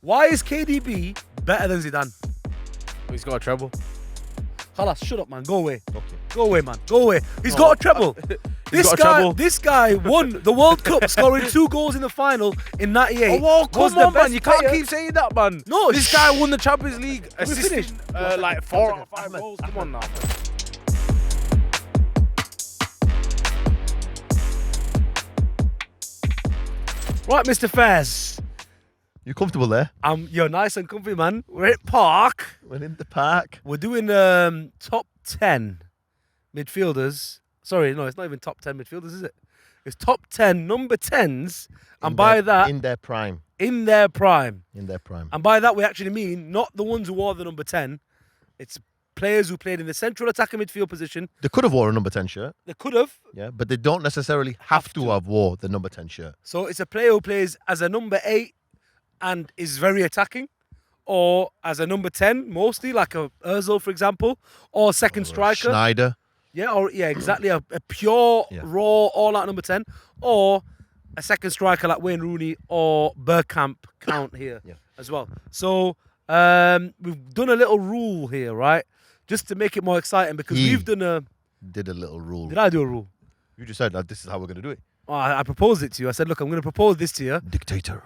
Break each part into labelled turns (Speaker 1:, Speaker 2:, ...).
Speaker 1: Why is KDB better than Zidane?
Speaker 2: He's got a treble.
Speaker 1: Halas, shut up, man. Go away.
Speaker 3: Okay.
Speaker 1: Go away, man. Go away. He's got a treble. This guy won the World Cup, scoring 2 goals in the final in '98.
Speaker 2: Oh, come on, man. You can't keep saying that, man.
Speaker 1: No,
Speaker 2: this guy won the Champions League, assisting
Speaker 1: finished?
Speaker 2: like 4 or 5 goals. Come on now.
Speaker 1: Right, Mr. Fairs.
Speaker 3: You comfortable there?
Speaker 1: You're nice and comfy, man. We're at Park.
Speaker 3: We're in the park.
Speaker 1: We're doing top 10 midfielders. Sorry, no, it's not even top 10 midfielders, is it? It's top 10 number 10s. And by that...
Speaker 3: In their prime.
Speaker 1: In their prime.
Speaker 3: In their prime.
Speaker 1: And by that, we actually mean not the ones who wore the number 10. It's players who played in the central attacking midfield position.
Speaker 3: They could have worn a number 10 shirt.
Speaker 1: They could have.
Speaker 3: Yeah, but they don't necessarily have to have wore the number 10 shirt.
Speaker 1: So it's a player who plays as a number 8 and is very attacking, or as a number 10, mostly, like a Ozil, for example, or second striker.
Speaker 3: Schneider.
Speaker 1: Yeah, exactly. A pure, raw, all-out number 10, or a second striker like Wayne Rooney or Bergkamp count here as well. So we've done a little rule here, right? Just to make it more exciting, because we've done a...
Speaker 3: Did a little rule.
Speaker 1: Did I do a rule?
Speaker 3: You just said, this is how we're going to do it.
Speaker 1: Oh, I proposed it to you. I said, look, I'm going to propose this to you.
Speaker 3: Dictator.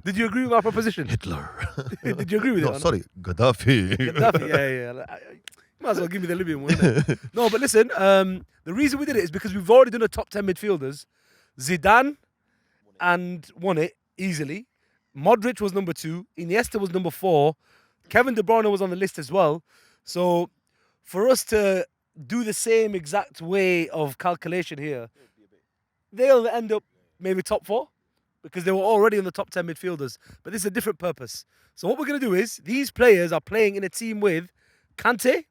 Speaker 1: Did you agree with my proposition?
Speaker 3: Hitler.
Speaker 1: Did you agree with it?
Speaker 3: No, sorry. Gaddafi.
Speaker 1: Gaddafi, yeah. You might as well give me the Libyan one, innit? No, but listen, the reason we did it is because we've already done a top 10 midfielders. Zidane and won it easily. Modric was number 2. Iniesta was number 4. Kevin De Bruyne was on the list as well. So for us to do the same exact way of calculation here, they'll end up maybe top 4. Because they were already in the top 10 midfielders. But this is a different purpose. So what we're going to do is, these players are playing in a team with Kante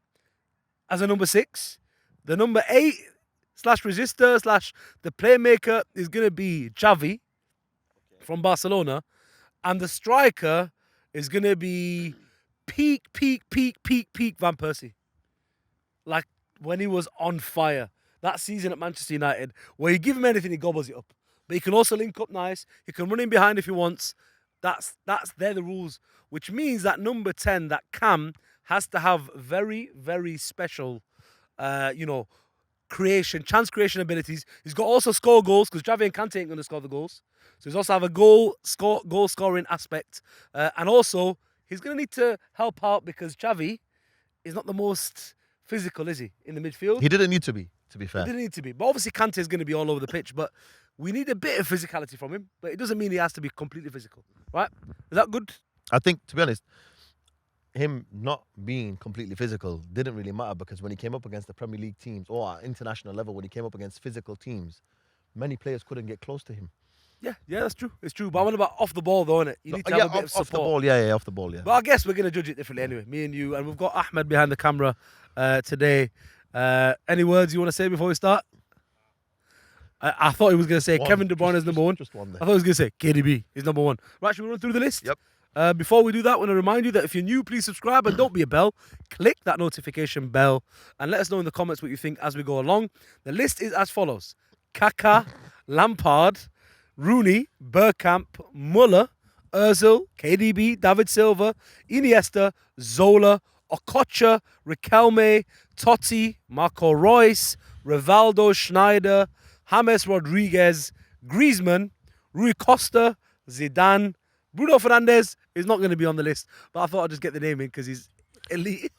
Speaker 1: as a number 6. The number 8 / resistor / the playmaker is going to be Xavi from Barcelona. And the striker is going to be peak Van Persie. Like when he was on fire. That season at Manchester United, where you give him anything, he gobbles it up. But he can also link up nice. He can run in behind if he wants. They're the rules. Which means that number 10, that Cam, has to have very, very special, chance creation abilities. He's got to also score goals, because Xavi and Kante ain't going to score the goals. So he's also have a goal scoring aspect. And also, he's going to need to help out, because Xavi is not the most physical, is he, in the midfield?
Speaker 3: He didn't need to be fair.
Speaker 1: He didn't need to be. But obviously, Kante is going to be all over the pitch. But we need a bit of physicality from him, but it doesn't mean he has to be completely physical, right? Is that good?
Speaker 3: I think, to be honest, him not being completely physical didn't really matter, because when he came up against the Premier League teams, or at international level, when he came up against physical teams, many players couldn't get close to him.
Speaker 1: Yeah, that's true. It's true. But I want about off the ball, though, innit? You need to have a bit of support.
Speaker 3: Off the ball, yeah, off the ball, yeah.
Speaker 1: But I guess we're going to judge it differently anyway, me and you. And we've got Ahmed behind the camera today. Any words you want to say before we start? I thought he was going to say Kevin De Bruyne is number 1.
Speaker 3: Just one there.
Speaker 1: I thought he was going to say KDB is number 1. Right, should we run through the list?
Speaker 3: Yep.
Speaker 1: Before we do that, I want to remind you that if you're new, please subscribe and don't be a bell. Click that notification bell and let us know in the comments what you think as we go along. The list is as follows: Kaka, Lampard, Rooney, Bergkamp, Muller, Ozil, KDB, David Silva, Iniesta, Zola, Okocha, Riquelme, Totti, Marco Reus, Rivaldo, Schneider, James Rodriguez, Griezmann, Rui Costa, Zidane. Bruno Fernandes is not going to be on the list, but I thought I'd just get the name in because he's elite.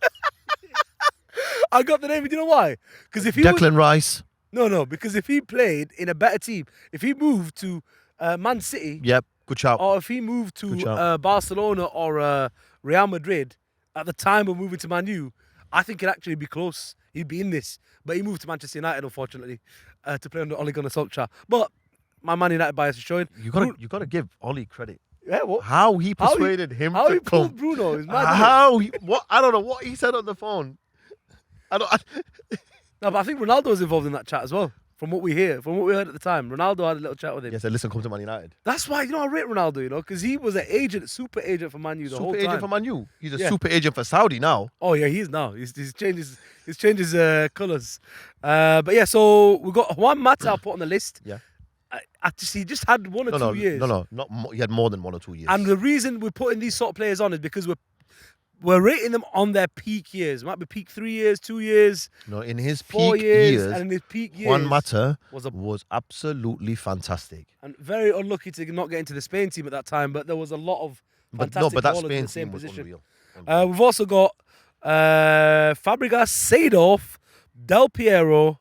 Speaker 1: I got the name in, do you know why? Because if he
Speaker 3: Declan Rice.
Speaker 1: No, because if he played in a better team, if he moved to Man City,
Speaker 3: Yep, good shout.
Speaker 1: or if he moved to Barcelona or Real Madrid at the time of moving to Man U, I think it'd actually be close. He'd be in this. But he moved to Manchester United, unfortunately, to play under Ole Gunnar Solskjaer. But my Man United bias is showing.
Speaker 3: You got to give Oli credit.
Speaker 1: Yeah, what?
Speaker 3: How he persuaded him
Speaker 1: how
Speaker 3: to
Speaker 1: he
Speaker 3: come.
Speaker 1: pulled Bruno is mad.
Speaker 3: I don't know what he said on the phone.
Speaker 1: No, but I think Ronaldo was involved in that chat as well. From what we heard at the time, Ronaldo had a little chat with him.
Speaker 3: He said, "Listen, come to Man United."
Speaker 1: That's why I rate Ronaldo, because he was an super agent for Man U the whole time.
Speaker 3: Super agent for Man U. He's a super agent for Saudi now.
Speaker 1: Oh yeah, he is now. He's changed his colours. But yeah, so we've got Juan Mata put on the list.
Speaker 3: Yeah.
Speaker 1: He just had 1 or 2 years.
Speaker 3: He had more than 1 or 2 years.
Speaker 1: And the reason we're putting these sort of players on is because we're rating them on their peak years. It might be peak 3 years, 2 years.
Speaker 3: No, in his
Speaker 1: 4
Speaker 3: peak
Speaker 1: years, and in his peak years,
Speaker 3: Juan Mata
Speaker 1: was
Speaker 3: was absolutely fantastic.
Speaker 1: and very unlucky to not get into the Spain team at that time. But there was a lot of fantastic
Speaker 3: But that
Speaker 1: ballers in
Speaker 3: Spain
Speaker 1: the same
Speaker 3: team was
Speaker 1: position.
Speaker 3: unreal.
Speaker 1: We've also got Fabregas, Seedorf, Del Piero,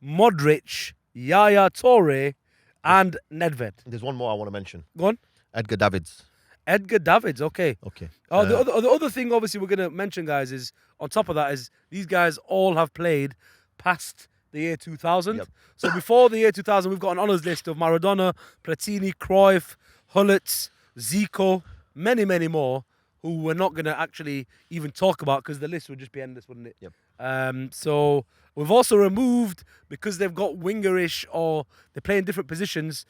Speaker 1: Modric, Yaya Toure, and Nedved.
Speaker 3: There's one more I want to mention.
Speaker 1: Go on.
Speaker 3: Edgar Davids.
Speaker 1: Edgar Davids, okay.
Speaker 3: Okay.
Speaker 1: Oh, the other thing, obviously, we're going to mention, guys, is on top of that, is these guys all have played past the year 2000.
Speaker 3: Yep.
Speaker 1: So before the year 2000, we've got an honours list of Maradona, Platini, Cruyff, Hullets, Zico, many, many more, who we're not going to actually even talk about because the list would just be endless, wouldn't it?
Speaker 3: Yep.
Speaker 1: So we've also removed, because they've got wingerish or they play in different positions,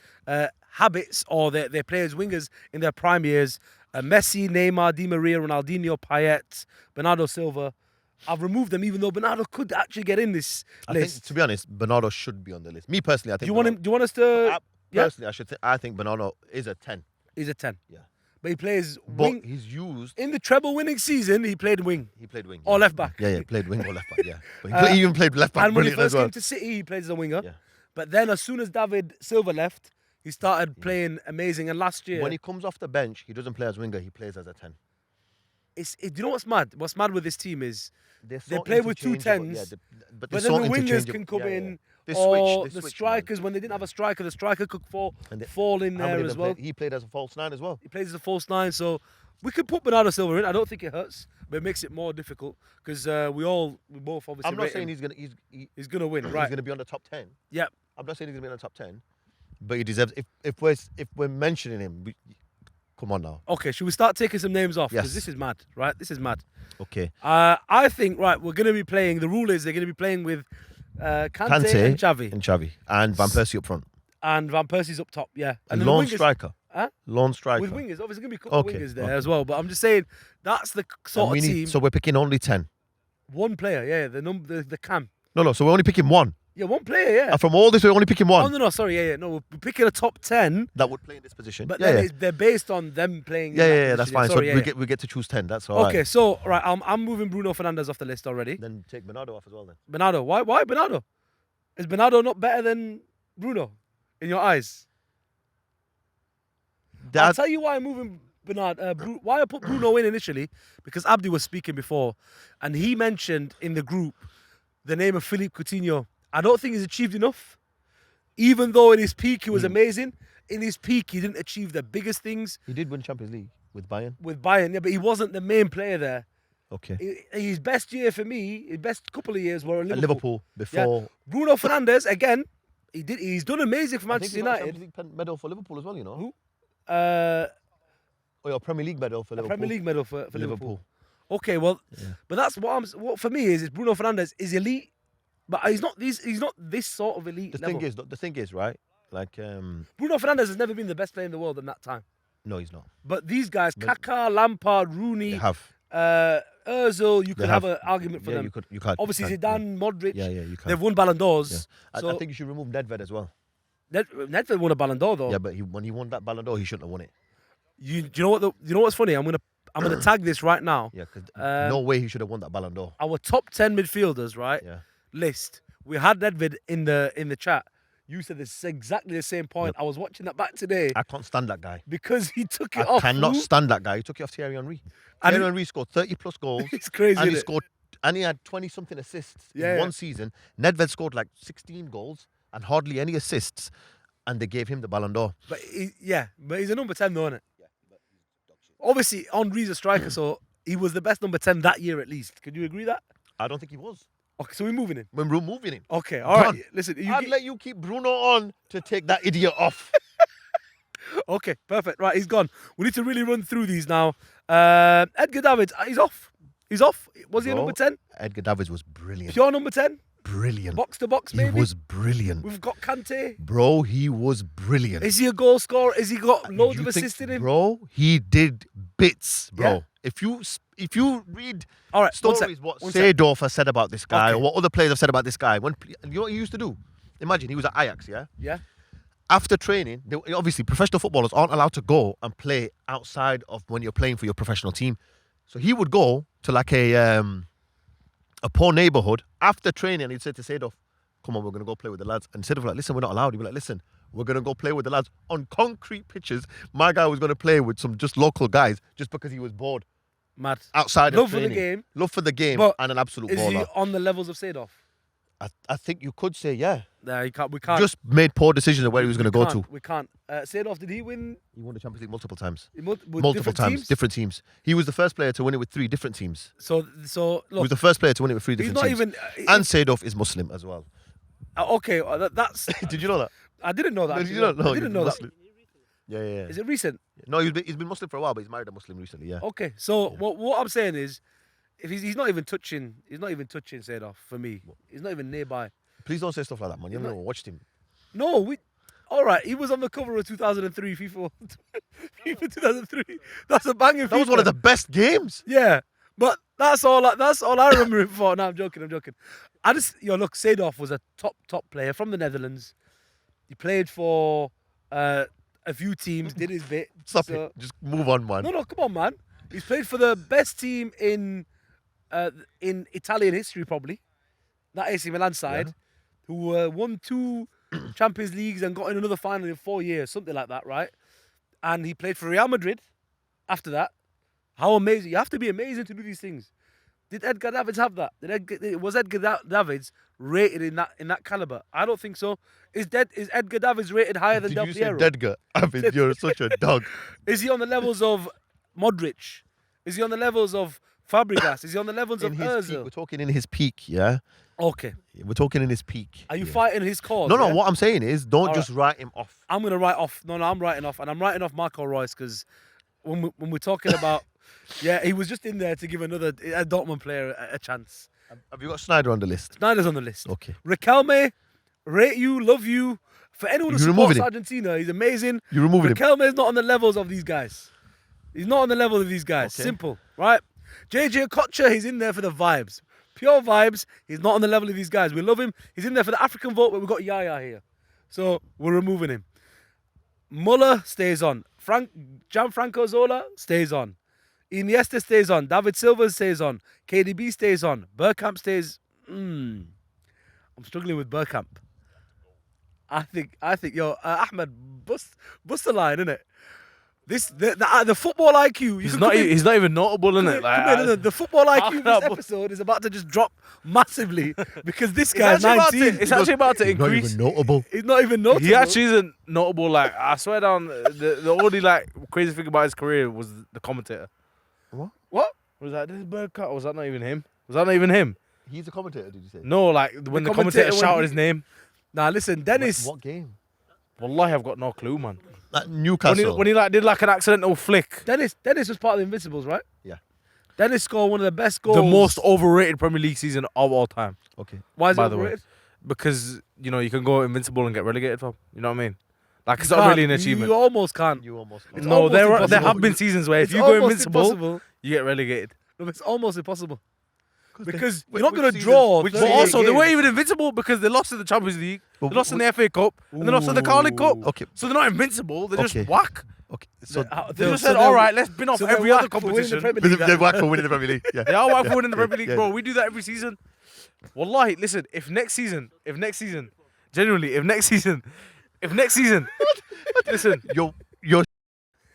Speaker 1: habits, or they play as wingers in their prime years. Messi, Neymar, Di Maria, Ronaldinho, Payet, Bernardo Silva. I've removed them, even though Bernardo could actually get in this
Speaker 3: I
Speaker 1: list.
Speaker 3: think, to be honest, Bernardo should be on the list. Me personally, I think.
Speaker 1: Do you want us to?
Speaker 3: Personally, I think Bernardo is a 10.
Speaker 1: He's a 10.
Speaker 3: Yeah.
Speaker 1: But he plays
Speaker 3: But
Speaker 1: wing.
Speaker 3: he's used.
Speaker 1: In the treble winning season, he played wing
Speaker 3: He played wing.
Speaker 1: or left back.
Speaker 3: Yeah, played wing or left back. Yeah. But he even played left back
Speaker 1: And when he
Speaker 3: brilliant as
Speaker 1: first
Speaker 3: well.
Speaker 1: came to City, he played as a winger.
Speaker 3: Yeah.
Speaker 1: But then as soon as David Silva left, he started playing amazing. And last year,
Speaker 3: When he comes off the bench, he doesn't play as winger. He plays as a 10.
Speaker 1: do you know what's mad? What's mad with this team is
Speaker 3: They
Speaker 1: play with two
Speaker 3: interchangeable,
Speaker 1: 10s,
Speaker 3: but
Speaker 1: but
Speaker 3: they're
Speaker 1: then
Speaker 3: so
Speaker 1: the wingers
Speaker 3: interchangeable.
Speaker 1: can come
Speaker 3: Yeah,
Speaker 1: in,
Speaker 3: yeah. They
Speaker 1: or
Speaker 3: switch,
Speaker 1: the
Speaker 3: man.
Speaker 1: strikers, when they didn't have a striker, the striker could fall
Speaker 3: And they-
Speaker 1: in
Speaker 3: How many
Speaker 1: there
Speaker 3: of
Speaker 1: as
Speaker 3: them
Speaker 1: well.
Speaker 3: He played as a false 9 as well.
Speaker 1: He plays as a false 9, so we could put Bernardo Silva in. I don't think it hurts, but it makes it more difficult because we both obviously
Speaker 3: I'm not
Speaker 1: rate
Speaker 3: saying
Speaker 1: him.
Speaker 3: he's
Speaker 1: He's gonna win,
Speaker 3: he's
Speaker 1: right?
Speaker 3: going to be on the top 10.
Speaker 1: Yeah.
Speaker 3: I'm not saying he's going to be on the top 10, but he deserves. If we're mentioning him, come on now.
Speaker 1: Okay, should we start taking some names off? Because
Speaker 3: Yes.
Speaker 1: this is mad, right? This is mad.
Speaker 3: Okay.
Speaker 1: I think, right, we're going to be playing, the rule is they're going to be playing with Kante and Xavi.
Speaker 3: And Van Persie up front.
Speaker 1: And Van Persie's up top, yeah.
Speaker 3: And
Speaker 1: then the
Speaker 3: lone
Speaker 1: wingers-
Speaker 3: striker.
Speaker 1: Huh?
Speaker 3: Lone striker.
Speaker 1: With wingers, obviously going to be a couple of
Speaker 3: Okay,
Speaker 1: wingers there
Speaker 3: okay.
Speaker 1: as well. But I'm just saying, that's the sort
Speaker 3: And
Speaker 1: of team.
Speaker 3: so we're picking only 10.
Speaker 1: One player, yeah, the cam.
Speaker 3: No. So we're only picking one.
Speaker 1: Yeah, one player, yeah.
Speaker 3: From all this, we're only picking one
Speaker 1: Oh, no, sorry, yeah. No, we're picking a top 10,
Speaker 3: that would play in this position.
Speaker 1: but
Speaker 3: yeah,
Speaker 1: then
Speaker 3: yeah.
Speaker 1: they're based on them playing. in that
Speaker 3: Yeah, that's
Speaker 1: position.
Speaker 3: fine.
Speaker 1: Sorry,
Speaker 3: so
Speaker 1: yeah, yeah.
Speaker 3: we get to choose 10. That's all right.
Speaker 1: Okay, so, right, I'm moving Bruno Fernandes off the list already.
Speaker 3: Then take Bernardo off as well then.
Speaker 1: Bernardo, why Bernardo? Is Bernardo not better than Bruno in your eyes? I'll tell you why I'm moving why I put Bruno in initially, because Abdi was speaking before, and he mentioned in the group the name of Philippe Coutinho. I don't think he's achieved enough. Even though in his peak he was amazing, in his peak he didn't achieve the biggest things
Speaker 3: He did win Champions League with Bayern.
Speaker 1: with Bayern, yeah, but he wasn't the main player there.
Speaker 3: Okay.
Speaker 1: His best year for me, his best couple of years were at
Speaker 3: At
Speaker 1: Liverpool.
Speaker 3: Liverpool before.
Speaker 1: Bruno Fernandes, again, he's done amazing for
Speaker 3: I think
Speaker 1: Manchester
Speaker 3: he got a
Speaker 1: United.
Speaker 3: Champions League medal for Liverpool as well, you know.
Speaker 1: Who?
Speaker 3: Or your Premier League medal for
Speaker 1: A
Speaker 3: Liverpool.
Speaker 1: Premier League medal for Liverpool. Okay, well, but that's what for me is Bruno Fernandes is elite, but he's not this sort of elite
Speaker 3: The
Speaker 1: level.
Speaker 3: thing is, right? Like,
Speaker 1: Bruno Fernandes has never been the best player in the world in that time.
Speaker 3: no, he's not.
Speaker 1: But these guys, Kaká, Lampard,
Speaker 3: They
Speaker 1: Rooney,
Speaker 3: have.
Speaker 1: Ozil, you could have
Speaker 3: have.
Speaker 1: an argument for
Speaker 3: Yeah,
Speaker 1: them.
Speaker 3: you can't.
Speaker 1: Obviously, Zidane, Modric,
Speaker 3: Yeah, you can.
Speaker 1: they've won Ballon d'Ors.
Speaker 3: Yeah.
Speaker 1: So
Speaker 3: I think you should remove Nedved as well.
Speaker 1: Nedved won a Ballon d'Or though.
Speaker 3: Yeah, but when he won that Ballon d'Or, he shouldn't have won it.
Speaker 1: You know what's funny? I'm gonna tag this right now.
Speaker 3: Yeah, because no way he should have won that Ballon d'Or.
Speaker 1: Our top 10 midfielders, right?
Speaker 3: Yeah.
Speaker 1: List. We had Nedved in the chat. You said this exactly the same point. I was watching that back today
Speaker 3: I can't stand that guy.
Speaker 1: because he took it
Speaker 3: I
Speaker 1: off.
Speaker 3: cannot
Speaker 1: Who?
Speaker 3: stand that guy. He took it off Thierry Henry.
Speaker 1: And
Speaker 3: Thierry
Speaker 1: he-
Speaker 3: Henry scored 30 plus goals.
Speaker 1: It's crazy.
Speaker 3: And he
Speaker 1: innit?
Speaker 3: scored, and he had 20 something assists
Speaker 1: Yeah,
Speaker 3: in
Speaker 1: yeah.
Speaker 3: one season. Nedved scored like 16 goals and hardly any assists, and they gave him the Ballon d'Or.
Speaker 1: But he's a number 10 though, isn't it? Obviously, Henry's a striker, so he was the best number 10 that year at least. Could you agree that?
Speaker 3: I don't think he was.
Speaker 1: Okay, so we're moving him.
Speaker 3: When we're moving him,
Speaker 1: Okay, all right.
Speaker 3: Done.
Speaker 1: Listen,
Speaker 3: I'd let you keep Bruno on to take that idiot off.
Speaker 1: okay, perfect. Right, he's gone. We need to really run through these now. Edgar Davids, he's off. He's off. Was he a
Speaker 3: Bro,
Speaker 1: number 10?
Speaker 3: Edgar Davids was brilliant.
Speaker 1: Pure number 10?
Speaker 3: Brilliant.
Speaker 1: Box to box,
Speaker 3: He
Speaker 1: maybe?
Speaker 3: was brilliant.
Speaker 1: We've got Kante.
Speaker 3: Bro, he was brilliant.
Speaker 1: Is he a goal scorer? Has he got loads
Speaker 3: You
Speaker 1: of
Speaker 3: think-
Speaker 1: assists in him?
Speaker 3: Bro, he did bits, bro.
Speaker 1: Yeah.
Speaker 3: If you read
Speaker 1: All right, one
Speaker 3: stories,
Speaker 1: sec,
Speaker 3: what
Speaker 1: one sec.
Speaker 3: Seedorf has said about this guy,
Speaker 1: Okay.
Speaker 3: or what other players have said about this guy, you know what he used to do? Imagine he was at Ajax, yeah?
Speaker 1: Yeah.
Speaker 3: after training, obviously professional footballers aren't allowed to go and play outside of when you're playing for your professional team. So he would go to like a poor neighborhood after training, and he'd say to Seydorf, come on, we're going to go play with the lads. And Seydorf like, listen, we're not allowed. He'd be like, listen, we're going to go play with the lads on concrete pitches. My guy was going to play with some just local guys just because he was bored.
Speaker 1: Mad.
Speaker 3: Outside
Speaker 1: Love
Speaker 3: of
Speaker 1: for the
Speaker 3: training.
Speaker 1: game.
Speaker 3: Love for the game
Speaker 1: But
Speaker 3: and an absolute
Speaker 1: Is he
Speaker 3: baller.
Speaker 1: on the levels of Seydorf?
Speaker 3: I think you could say, yeah.
Speaker 1: Nah, we can't.
Speaker 3: Just made poor decisions of where he was going to go to.
Speaker 1: We can't. Seydorf, did he win?
Speaker 3: He won the Champions League multiple times.
Speaker 1: With
Speaker 3: Multiple
Speaker 1: different
Speaker 3: times,
Speaker 1: teams?
Speaker 3: different teams. He was the first player to win it with 3 different teams.
Speaker 1: So
Speaker 3: He
Speaker 1: look,
Speaker 3: was the first player to win it with 3
Speaker 1: he's
Speaker 3: different
Speaker 1: not
Speaker 3: teams.
Speaker 1: even.
Speaker 3: And Seydorf is Muslim as well.
Speaker 1: Okay, that's.
Speaker 3: Did you know that?
Speaker 1: I didn't know that.
Speaker 3: No,
Speaker 1: actually,
Speaker 3: did you not know?
Speaker 1: I didn't know that.
Speaker 3: Muslim. Yeah.
Speaker 1: Is it recent?
Speaker 3: No, he's been Muslim for a while, but he's married a Muslim recently. Yeah.
Speaker 1: Okay, so what I'm saying is, if he's not even touching Seydorf for me. He's not even nearby.
Speaker 3: Please don't say stuff like that, man. You haven't even watched him.
Speaker 1: No, all right, he was on the cover of 2003 FIFA 2003. That's a banging.
Speaker 3: That was one of the best games.
Speaker 1: Yeah, but that's all I remember him for. No, I'm joking. Look, Seydorf was a top player from the Netherlands. He played for a few teams, did his bit.
Speaker 3: Stop it. Just move on, man.
Speaker 1: No, come on, man. He's played for the best team in Italian history, probably. That AC Milan side, who won 2 Champions Leagues and got in another final in 4 years, something like that, right? And he played for Real Madrid after that. How amazing. You have to be amazing to do these things. Did Edgar Davids have that? Was Edgar Davids rated in that caliber? I don't think so. Is Edgar Davids rated higher than Del
Speaker 3: Did
Speaker 1: Piero?
Speaker 3: you say Edgar? I mean, you're such a dog.
Speaker 1: Is he on the levels of Modric? Is he on the levels of Fabregas? Is he on the levels
Speaker 3: In
Speaker 1: of
Speaker 3: his peak,
Speaker 1: Ozil?
Speaker 3: we're talking in his peak, yeah?
Speaker 1: Okay.
Speaker 3: We're talking in his peak.
Speaker 1: Are you
Speaker 3: yeah.
Speaker 1: fighting his cause?
Speaker 3: No,
Speaker 1: yeah?
Speaker 3: what I'm saying is don't
Speaker 1: All
Speaker 3: just write him off.
Speaker 1: I'm going to write off. No, I'm writing off. And I'm writing off Marco Reus because when we're talking about... Yeah, he was just in there to give a Dortmund player a chance.
Speaker 3: Have you got Snyder on the list?
Speaker 1: Snyder's on the list.
Speaker 3: Okay.
Speaker 1: Riquelme, rate you, love you. For anyone who
Speaker 3: You're
Speaker 1: supports
Speaker 3: removing him?
Speaker 1: Argentina, he's amazing.
Speaker 3: You're removing him?
Speaker 1: Riquelme is not on the levels of these guys. He's not on the level of these guys.
Speaker 3: Okay.
Speaker 1: Simple, right? JJ Okocha, he's in there for the vibes. Pure vibes. He's not on the level of these guys. We love him. He's in there for the African vote, but we've got Yaya here. So we're removing him. Muller stays on. Gianfranco Zola stays on. Iniesta stays on. David Silva stays on. KDB stays on. Bergkamp stays... I'm struggling with Bergkamp. I think Ahmed, bust the line, innit? The football IQ.
Speaker 2: He's not even notable,
Speaker 1: Come
Speaker 2: innit?
Speaker 1: here,
Speaker 2: Like,
Speaker 1: come here, the football IQ of this
Speaker 2: up.
Speaker 1: episode is about to just drop massively because this
Speaker 2: it's
Speaker 1: guy's
Speaker 2: actually
Speaker 1: 19.
Speaker 2: it's actually about to
Speaker 3: He's not
Speaker 2: increase.
Speaker 3: even notable.
Speaker 1: He's not even notable.
Speaker 2: He actually isn't notable. Like, I swear down, the only like crazy thing about his career was the commentator.
Speaker 1: What?
Speaker 2: Was that this bird cut? Or was that not even him? Was that not even him?
Speaker 3: He's a commentator, did you say?
Speaker 2: No, like when the commentator
Speaker 1: commentator when
Speaker 2: shouted
Speaker 1: he-
Speaker 2: his name.
Speaker 1: Nah, listen, Dennis.
Speaker 3: What game?
Speaker 2: Wallahi, I've got no clue, man.
Speaker 3: Like Newcastle.
Speaker 2: When he like did like an accidental flick.
Speaker 1: Dennis was part of the Invincibles, right?
Speaker 3: Yeah.
Speaker 1: Dennis scored one of the best goals.
Speaker 2: The most overrated Premier League season of all time.
Speaker 3: Okay.
Speaker 1: Why is it
Speaker 2: by the way.
Speaker 1: overrated?
Speaker 2: Because, you know, you can go invincible and get relegated from. You know what I mean? Like, it's
Speaker 1: You
Speaker 2: not really
Speaker 1: can't.
Speaker 2: an achievement.
Speaker 1: You almost can't.
Speaker 3: You almost.
Speaker 1: It's
Speaker 2: No,
Speaker 1: almost
Speaker 2: there
Speaker 1: impossible.
Speaker 2: have been seasons where if
Speaker 1: It's
Speaker 2: you go
Speaker 1: almost
Speaker 2: invincible,
Speaker 1: impossible.
Speaker 2: you get relegated.
Speaker 1: No, it's almost impossible. Because
Speaker 3: Which-
Speaker 1: you're not
Speaker 3: which
Speaker 1: going to
Speaker 3: season-
Speaker 1: draw.
Speaker 3: which
Speaker 1: 38
Speaker 2: But also, they
Speaker 1: games.
Speaker 2: weren't even invincible because they lost in the Champions League, they
Speaker 3: But
Speaker 2: lost in the FA Cup, and they lost in the Carling Cup.
Speaker 3: Okay.
Speaker 2: So they're not invincible, they're
Speaker 3: Okay.
Speaker 2: just whack.
Speaker 3: Okay. So
Speaker 2: They just
Speaker 1: So
Speaker 2: said,
Speaker 1: they're-
Speaker 2: all right, let's bin off
Speaker 1: so they're
Speaker 2: every other
Speaker 1: whack for winning the
Speaker 2: competition.
Speaker 1: Premier League.
Speaker 3: they're whack for winning the Premier League. Yeah.
Speaker 2: They are whack for winning the
Speaker 3: Yeah,
Speaker 2: Premier League,
Speaker 3: yeah.
Speaker 2: bro. We do that every season. Wallahi, listen, if next season, genuinely, listen,
Speaker 3: You're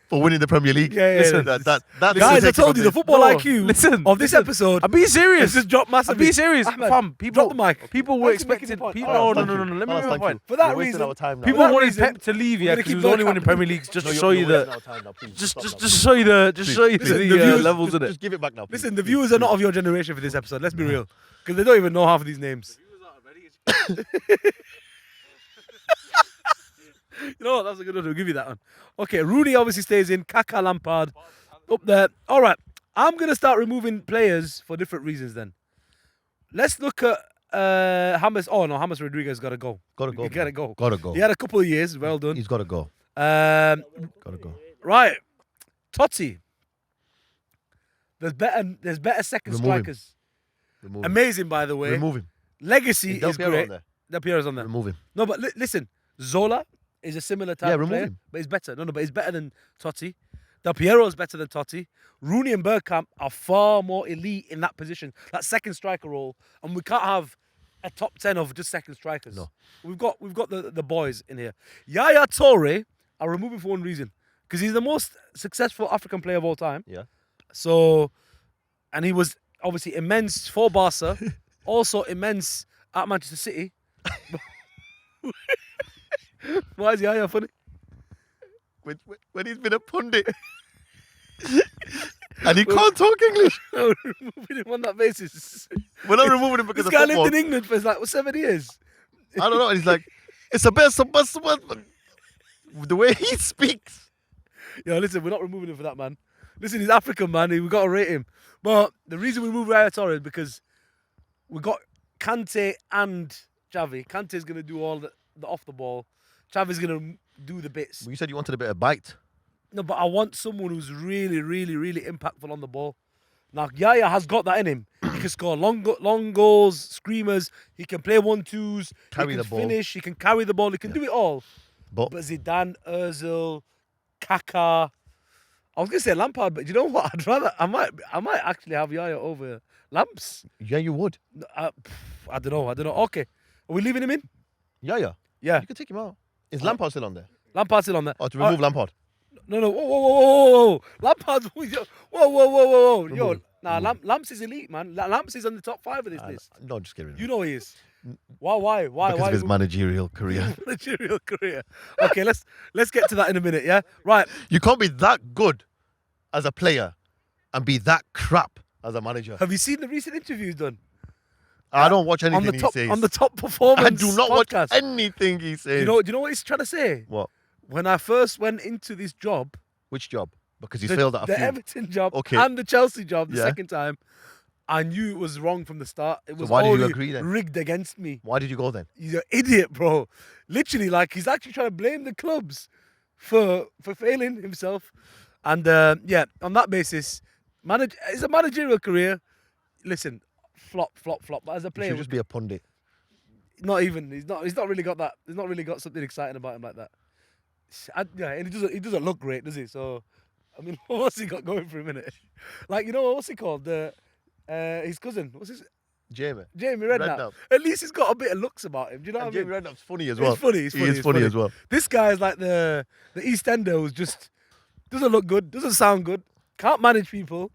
Speaker 3: for winning the Premier League.
Speaker 1: Yeah,
Speaker 2: Listen,
Speaker 3: That's
Speaker 1: Guys, I
Speaker 3: the
Speaker 1: told you the football
Speaker 2: Bro,
Speaker 1: IQ
Speaker 2: listen,
Speaker 1: of this
Speaker 2: listen.
Speaker 1: episode
Speaker 2: I'm being
Speaker 1: has
Speaker 2: serious.
Speaker 1: just dropped
Speaker 2: I'm
Speaker 1: massively.
Speaker 2: being serious.
Speaker 1: Ahmed,
Speaker 2: Fam, people,
Speaker 1: drop the mic.
Speaker 2: people were
Speaker 1: Thanks for making
Speaker 2: expecting.
Speaker 1: the point.
Speaker 2: People,
Speaker 1: Alright,
Speaker 2: no. Let me make my point.
Speaker 1: For that
Speaker 3: We're wasting
Speaker 1: reason,
Speaker 3: our time now.
Speaker 2: People
Speaker 1: that
Speaker 2: wanted
Speaker 1: reason,
Speaker 2: Pep to leave,
Speaker 1: we're
Speaker 2: yeah,
Speaker 1: gonna
Speaker 2: because
Speaker 1: keep
Speaker 2: he was only
Speaker 1: Bergkamp.
Speaker 2: winning Premier Leagues, just
Speaker 3: No,
Speaker 2: to
Speaker 3: you're
Speaker 2: show you
Speaker 3: wasting
Speaker 2: the,
Speaker 3: our time now, please.
Speaker 2: just
Speaker 3: Stop now,
Speaker 2: to show you the,
Speaker 1: Listen, the views-
Speaker 2: levels in it.
Speaker 3: Just give it back now. Please.
Speaker 1: Listen, the viewers are not of your generation for this episode. Let's be real, because they don't even know half of these names. You know what? That's a good one. We'll give you that one. Okay, Rooney obviously stays in. Kaka, Lampard, up there. All right, I'm gonna start removing players for different reasons. Then let's look at James. Oh no, James Rodriguez got to go.
Speaker 3: Gotta go.
Speaker 1: You gotta go.
Speaker 3: Gotta go.
Speaker 1: He had a couple of years. Well done.
Speaker 3: He's gotta go.
Speaker 1: Um,
Speaker 3: Gotta go.
Speaker 1: right, Totti. There's better second
Speaker 3: Remove him.
Speaker 1: strikers.
Speaker 3: Remove him.
Speaker 1: Amazing, by the way.
Speaker 3: Remove him.
Speaker 1: Legacy
Speaker 3: Is Del
Speaker 1: is
Speaker 3: Piero
Speaker 1: great.
Speaker 3: on there?
Speaker 1: Del Piero's on there.
Speaker 3: Remove him.
Speaker 1: No, but listen, Zola is a similar type
Speaker 3: Yeah,
Speaker 1: of
Speaker 3: remove
Speaker 1: player,
Speaker 3: him.
Speaker 1: but he's better. No, but he's better than Totti. Del Piero's better than Totti. Rooney and Bergkamp are far more elite in that position, that second striker role, and we can't have a top 10 of just second strikers.
Speaker 3: No.
Speaker 1: We've got the boys in here. Yaya Toure, I remove him for one reason, because he's the most successful African player of all time.
Speaker 3: Yeah.
Speaker 1: So, and he was obviously immense for Barca, also immense at Manchester City. Why is Yaya funny?
Speaker 3: When he's been a pundit. And he can't talk English.
Speaker 1: No, removing him on that basis.
Speaker 3: We're not removing him because
Speaker 1: This
Speaker 3: of
Speaker 1: guy
Speaker 3: football.
Speaker 1: lived in England for like 7 years.
Speaker 3: I don't know. And he's like, it's the best. The way he speaks.
Speaker 1: Yo, listen, we're not removing him for that, man. Listen, he's African, man. We've got to rate him. But the reason we move Yaya Toure is because we got Kante and Xavi. Kante's going to do all the off the ball. Xavi's going to do the bits.
Speaker 3: Well, you said you wanted a bit of bite.
Speaker 1: No, but I want someone who's really, really, really impactful on the ball. Now, Yaya has got that in him. He can score long goals, screamers. He can play 1-2s.
Speaker 3: Carry
Speaker 1: he can
Speaker 3: the ball.
Speaker 1: Finish. He can carry the ball. He can do it all.
Speaker 3: But
Speaker 1: But Zidane, Ozil, Kaká. I was gonna say Lampard, but you know what? I might actually have Yaya over Lamps.
Speaker 3: yeah, you would.
Speaker 1: I don't know. Okay, are we leaving him in?
Speaker 3: Yeah.
Speaker 1: Yeah,
Speaker 3: You can take him out. Is Lampard still on there?
Speaker 1: Lampard's still on there.
Speaker 3: Oh, to remove Lampard.
Speaker 1: No. Whoa. Lampard's. Whoa. Yo,
Speaker 3: Remove.
Speaker 1: nah. Lamps is elite, man. Lamps is on the top 5 of this list.
Speaker 3: No, just get rid of him.
Speaker 1: You know he is. Why?
Speaker 3: Because of his managerial career.
Speaker 1: managerial career? Okay, let's get to that in a minute. Yeah, right.
Speaker 3: You can't be that good as a player and be that crap as a manager.
Speaker 1: Have you seen the recent interviews done?
Speaker 3: I don't watch anything
Speaker 1: on
Speaker 3: he says.
Speaker 1: the top performance.
Speaker 3: I do not
Speaker 1: podcast.
Speaker 3: watch anything he says.
Speaker 1: Do you know what he's trying to say?
Speaker 3: What?
Speaker 1: When I first went into this job,
Speaker 3: Which job? Because he's failed at a
Speaker 1: the
Speaker 3: few.
Speaker 1: Everton job
Speaker 3: Okay.
Speaker 1: and the Chelsea job the
Speaker 3: Yeah.
Speaker 1: second time, I knew it was wrong from the start. It was
Speaker 3: why did you
Speaker 1: only
Speaker 3: agree then?
Speaker 1: rigged against me.
Speaker 3: Why did you go then?
Speaker 1: He's an idiot, bro. Literally, like he's actually trying to blame the clubs for failing himself. And yeah, on that basis, it's a managerial career. Listen, flop. But as a
Speaker 3: He
Speaker 1: player,
Speaker 3: should just be a pundit.
Speaker 1: not even. He's not really got that. He's not really got something exciting about him like that. Yeah, and he doesn't look great, does he? So, I mean, what's he got going for a minute? Like, you know, what's he called? His cousin. What's his?
Speaker 3: Jamie.
Speaker 1: Jamie Redknapp.
Speaker 3: Redknapp.
Speaker 1: At least he's got a bit of looks about him. Do you know
Speaker 3: And
Speaker 1: what I mean?
Speaker 3: Jamie Redknapp's funny as
Speaker 1: He's
Speaker 3: well.
Speaker 1: funny.
Speaker 3: He is funny as well.
Speaker 1: This guy is like the East Ender who's just doesn't look good, doesn't sound good, can't manage people,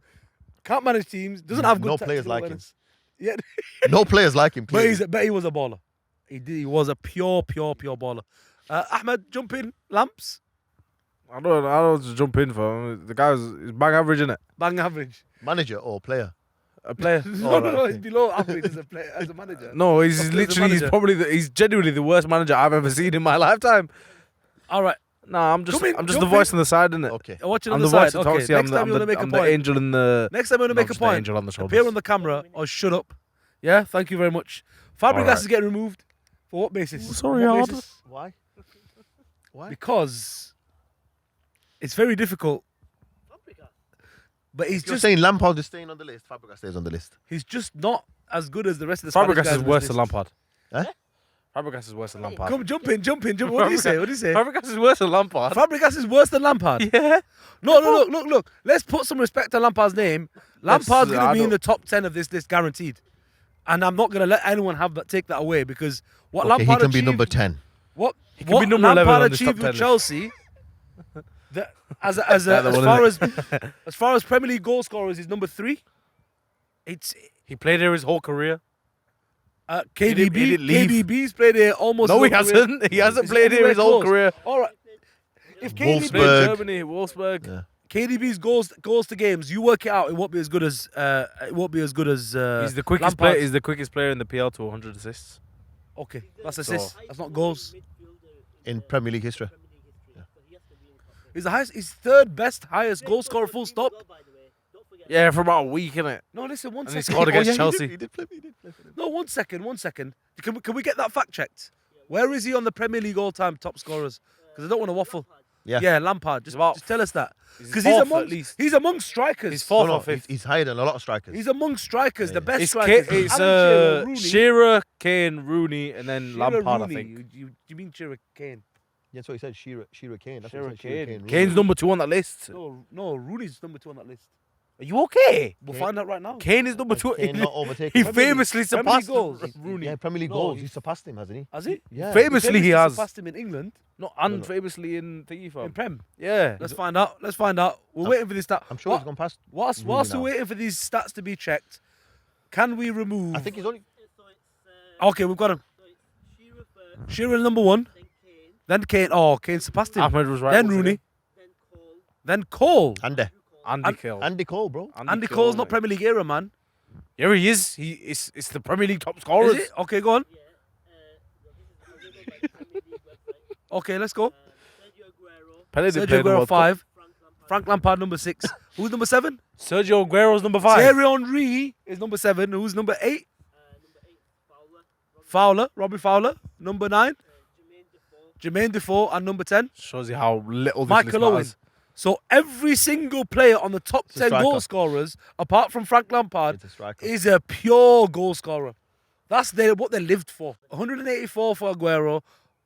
Speaker 1: can't manage teams, doesn't have good
Speaker 3: No players
Speaker 1: tactical
Speaker 3: like him.
Speaker 1: awareness. Yeah,
Speaker 3: No players like him.
Speaker 1: but
Speaker 3: Clearly.
Speaker 1: he was a baller. He was a pure baller. Ahmed, jump in, Lamps,
Speaker 2: I don't just jump in for him. The guy's bang average, innit?
Speaker 1: bang average.
Speaker 3: Manager or player?
Speaker 2: A player.
Speaker 1: No,
Speaker 3: right,
Speaker 1: he's below average as a player, as a manager.
Speaker 2: No, he's
Speaker 1: As a
Speaker 2: literally,
Speaker 1: manager.
Speaker 2: he's genuinely the worst manager I've ever seen in my lifetime.
Speaker 1: All right,
Speaker 2: Nah, I'm just
Speaker 1: Jump in,
Speaker 2: the
Speaker 1: jump
Speaker 2: voice on the side, innit?
Speaker 3: Okay.
Speaker 1: watching
Speaker 2: I'm
Speaker 1: on
Speaker 2: the
Speaker 1: the
Speaker 2: voice
Speaker 1: side.
Speaker 2: of
Speaker 1: Okay,
Speaker 2: Toxie.
Speaker 1: next time you want to make a
Speaker 2: I'm the
Speaker 1: point.
Speaker 2: angel in the.
Speaker 1: Next time you want to
Speaker 2: No,
Speaker 1: make a
Speaker 2: just the
Speaker 1: point,
Speaker 2: angel on the
Speaker 1: appear
Speaker 2: shoulders.
Speaker 1: on the camera or shut up. Yeah, thank you very much. Fabregas
Speaker 2: Alright.
Speaker 1: is getting removed. For what basis?
Speaker 2: Sorry,
Speaker 1: What
Speaker 2: Ard.
Speaker 1: basis?
Speaker 3: Why? Why?
Speaker 1: Because it's very difficult. But he's
Speaker 3: You're
Speaker 1: just
Speaker 3: saying Lampard is staying on the list. Fabregas stays on the list.
Speaker 1: he's just not as good as the rest of the Spanish
Speaker 2: Fabregas
Speaker 1: guys
Speaker 2: is
Speaker 1: on
Speaker 2: worse
Speaker 1: this
Speaker 2: than
Speaker 1: list.
Speaker 2: Lampard.
Speaker 3: Eh?
Speaker 2: Fabregas is worse than Lampard.
Speaker 1: Come, jump in. What do you say?
Speaker 2: Fabregas is worse than Lampard.
Speaker 1: Fabregas is worse than Lampard.
Speaker 2: Yeah.
Speaker 1: No, look. Let's put some respect on Lampard's name. Lampard's going to be in the top 10 of this list, guaranteed. And I'm not going to let anyone take that away because what
Speaker 3: Okay,
Speaker 1: Lampard
Speaker 3: he can
Speaker 1: achieved,
Speaker 3: be number 10.
Speaker 1: What
Speaker 2: can be number 11
Speaker 1: Lampard
Speaker 2: on this top
Speaker 1: achieved
Speaker 2: 10
Speaker 1: with
Speaker 2: list.
Speaker 1: Chelsea, as far as Premier League goal scorers, is number 3. It's
Speaker 2: He played there his whole career.
Speaker 1: KDB.
Speaker 2: he didn't leave.
Speaker 1: KDB's played here almost.
Speaker 2: No,
Speaker 1: his
Speaker 2: he
Speaker 1: whole career.
Speaker 2: hasn't. He hasn't
Speaker 1: Is
Speaker 2: played here his
Speaker 1: anywhere
Speaker 2: whole
Speaker 1: close?
Speaker 2: career.
Speaker 1: All right. If
Speaker 2: Played
Speaker 1: KDB,
Speaker 3: Wolfsburg.
Speaker 2: Germany, Wolfsburg.
Speaker 3: Yeah.
Speaker 1: KDB's goals to games, you work it out. It won't be as good as.
Speaker 2: He's the quickest
Speaker 1: Lampard's.
Speaker 2: player. He's the quickest player in the PL to 100 assists.
Speaker 1: Okay, that's assists. That's not goals.
Speaker 3: In Premier League history.
Speaker 1: He's the highest. He's third best, highest goal scorer. Full stop.
Speaker 2: Yeah, for about a week, innit?
Speaker 1: No, listen. One
Speaker 2: And he
Speaker 1: second.
Speaker 2: scored against
Speaker 3: he
Speaker 2: Chelsea.
Speaker 3: did play for them.
Speaker 1: No, 1 second. 1 second. Can we get that fact checked? Where is he on the Premier League all-time top scorers? Because I don't want to waffle.
Speaker 3: Yeah.
Speaker 1: Lampard. Just tell us that. Because
Speaker 2: fourth at least.
Speaker 1: he's among strikers.
Speaker 2: He's fourth
Speaker 3: No,
Speaker 2: or
Speaker 3: no,
Speaker 2: fifth.
Speaker 3: he's higher than a lot of strikers.
Speaker 1: He's among strikers,
Speaker 3: Yeah,
Speaker 1: the
Speaker 3: yeah.
Speaker 1: best
Speaker 2: It's,
Speaker 1: strikers.
Speaker 2: it's
Speaker 1: Alan Shearer, Rooney.
Speaker 2: Shearer, Kane, Rooney, and then
Speaker 1: Shearer,
Speaker 2: Lampard,
Speaker 1: Rooney.
Speaker 2: I think.
Speaker 1: You mean Shearer, Kane?
Speaker 3: That's what he said. Shearer Kane. That's what
Speaker 2: Shearer
Speaker 3: he said, Shearer
Speaker 2: Kane.
Speaker 3: Kane.
Speaker 2: Kane's number 2 on that list.
Speaker 1: No, Rooney's number 2 on that list.
Speaker 2: Are you okay?
Speaker 1: We'll
Speaker 3: Kane-
Speaker 1: find out right now.
Speaker 2: Kane is number
Speaker 3: Has
Speaker 2: 2.
Speaker 3: Kane not overtaken
Speaker 2: He
Speaker 3: Premier League?
Speaker 2: famously
Speaker 1: Premier League
Speaker 2: surpassed
Speaker 1: goals.
Speaker 2: Rooney.
Speaker 3: Yeah, Premier League
Speaker 1: No,
Speaker 3: goals.
Speaker 1: he's-
Speaker 3: He's surpassed him, hasn't he?
Speaker 1: Has he?
Speaker 3: Yeah.
Speaker 2: Famously, he has.
Speaker 1: surpassed him in England.
Speaker 2: No, and
Speaker 3: no.
Speaker 2: famously in Thingy
Speaker 1: In
Speaker 2: fam.
Speaker 1: Prem.
Speaker 2: Yeah.
Speaker 1: Let's find out. Let's find out. We're waiting for this stat.
Speaker 3: I'm sure he's gone past.
Speaker 1: Whilst
Speaker 3: Rooney
Speaker 1: we're
Speaker 3: now.
Speaker 1: waiting for these stats to be checked, can we remove?
Speaker 3: I think he's only.
Speaker 1: Okay, we've got him. Shearer number 1. Then Kane. Oh, Kane surpassed him.
Speaker 2: Ahmed was right.
Speaker 1: Then
Speaker 2: once
Speaker 1: Rooney.
Speaker 2: again.
Speaker 1: Then Cole.
Speaker 2: Andy Cole.
Speaker 3: Andy Cole, bro.
Speaker 1: Andy Cole's not Premier League era, man.
Speaker 2: Yeah, he is. It's the Premier League top scorers.
Speaker 1: Is it? Okay, go on. Okay, let's go.
Speaker 2: Pele didn't play
Speaker 1: Sergio
Speaker 2: in the
Speaker 1: Aguero
Speaker 2: World Cup.
Speaker 1: 5. Frank Lampard number 6. Who's number 7?
Speaker 2: Sergio Aguero's number 5.
Speaker 1: Thierry Henry is number 7. Who's number 8? Fowler. Robbie Fowler. Number 9. Jermaine Defoe. And number 10.
Speaker 2: Shows you how little this
Speaker 1: Michael
Speaker 2: list
Speaker 1: Owen.
Speaker 2: matters.
Speaker 1: So every single player on the top
Speaker 3: It's a
Speaker 1: 10
Speaker 3: striker.
Speaker 1: goal scorers, apart from Frank Lampard,
Speaker 3: It's a striker.
Speaker 1: is a pure goal scorer. That's what they lived for. 184 for Aguero,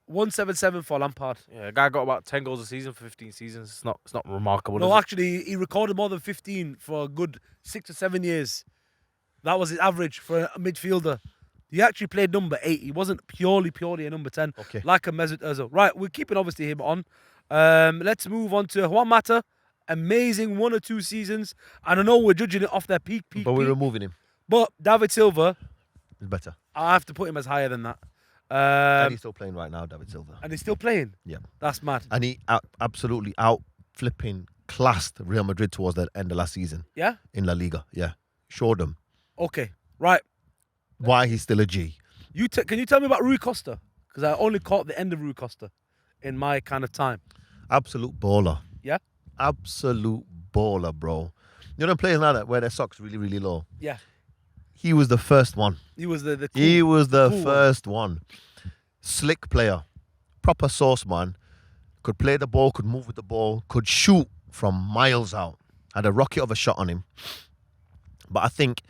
Speaker 1: 177 for Lampard.
Speaker 2: Yeah, a guy got about 10 goals a season for 15 seasons. It's not remarkable.
Speaker 1: No,
Speaker 2: is it?
Speaker 1: actually, he recorded more than 15 for a good 6 or 7 years. That was his average for a midfielder. He actually played number 8. He wasn't purely a number 10,
Speaker 3: Okay.
Speaker 1: like a Mesut Ozil. Right, we're keeping obviously him on. Let's move on to Juan Mata. Amazing 1 or 2 seasons. And I know we're judging it off their peak.
Speaker 3: But we're removing him.
Speaker 1: But David Silva,
Speaker 3: It's better.
Speaker 1: I have to put him as higher than that.
Speaker 3: And he's still playing right now, David Silva.
Speaker 1: And he's still playing.
Speaker 3: Yeah.
Speaker 1: That's mad.
Speaker 3: And he absolutely flipping classed Real Madrid towards the end of last season
Speaker 1: Yeah?
Speaker 3: in La Liga. Yeah. Showed them
Speaker 1: Okay. Right.
Speaker 3: why he's still a G.
Speaker 1: Can you tell me about Rui Costa? Because I only caught the end of Rui Costa in my kind of time.
Speaker 3: Absolute baller.
Speaker 1: Yeah?
Speaker 3: Absolute baller, bro. You know players now that wear their socks really, really low?
Speaker 1: Yeah.
Speaker 3: He was the first one.
Speaker 1: He was the cool,
Speaker 3: He was the
Speaker 1: cool one.
Speaker 3: first one. Slick player. Proper sauce man. Could play the ball, could move with the ball, could shoot from miles out. Had a rocket of a shot on him. But I think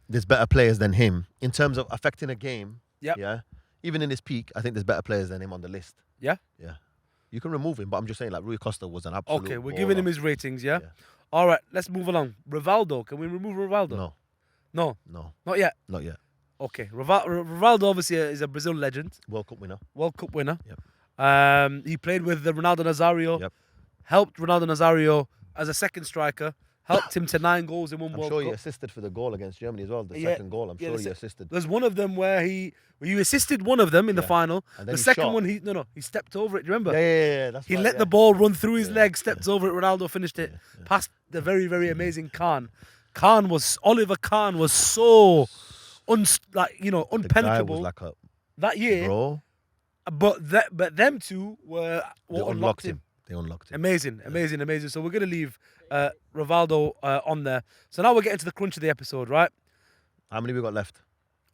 Speaker 3: there's better players than him in terms of affecting a game.
Speaker 1: Yep.
Speaker 3: Yeah. Even in his peak, I think there's better players than him on the list.
Speaker 1: Yeah?
Speaker 3: Yeah. You can remove him, but I'm just saying like Rui Costa was an absolute
Speaker 1: Okay, we're
Speaker 3: baller.
Speaker 1: giving him his ratings, yeah?
Speaker 3: Yeah.
Speaker 1: All right, let's move along. Rivaldo. Can we remove Rivaldo?
Speaker 3: No,
Speaker 1: No,
Speaker 3: no,
Speaker 1: not yet.
Speaker 3: not yet.
Speaker 1: Okay. Rivaldo obviously is a Brazil legend,
Speaker 3: World Cup winner.
Speaker 1: World Cup winner.
Speaker 3: Yep.
Speaker 1: He played with Ronaldo Nazario.
Speaker 3: Yep.
Speaker 1: Helped Ronaldo Nazario as a second striker. Helped him to 9 goals in one
Speaker 3: I'm
Speaker 1: World
Speaker 3: sure he
Speaker 1: Cup.
Speaker 3: assisted for the goal against Germany as well. The
Speaker 1: Yeah,
Speaker 3: second goal, I'm
Speaker 1: yeah,
Speaker 3: sure
Speaker 1: the
Speaker 3: he
Speaker 1: se-
Speaker 3: assisted.
Speaker 1: There's one of them where you assisted one of them in the
Speaker 3: Yeah.
Speaker 1: final.
Speaker 3: And
Speaker 1: The
Speaker 3: then he
Speaker 1: second
Speaker 3: shot.
Speaker 1: one, he stepped over it. Do you remember?
Speaker 3: Yeah. That's
Speaker 1: He
Speaker 3: right,
Speaker 1: let
Speaker 3: yeah.
Speaker 1: the ball run through his
Speaker 3: Yeah,
Speaker 1: leg, stepped over it. Ronaldo finished it past the very, very amazing Khan. Oliver Kahn was so
Speaker 3: The guy
Speaker 1: unpenetrable
Speaker 3: was like a
Speaker 1: that year.
Speaker 3: bro.
Speaker 1: But them two were
Speaker 3: They
Speaker 1: what unlocked him.
Speaker 3: They unlocked him.
Speaker 1: Amazing. So we're gonna leave Rivaldo on there. So now we're getting to the crunch of the episode, right?
Speaker 3: How many we got left?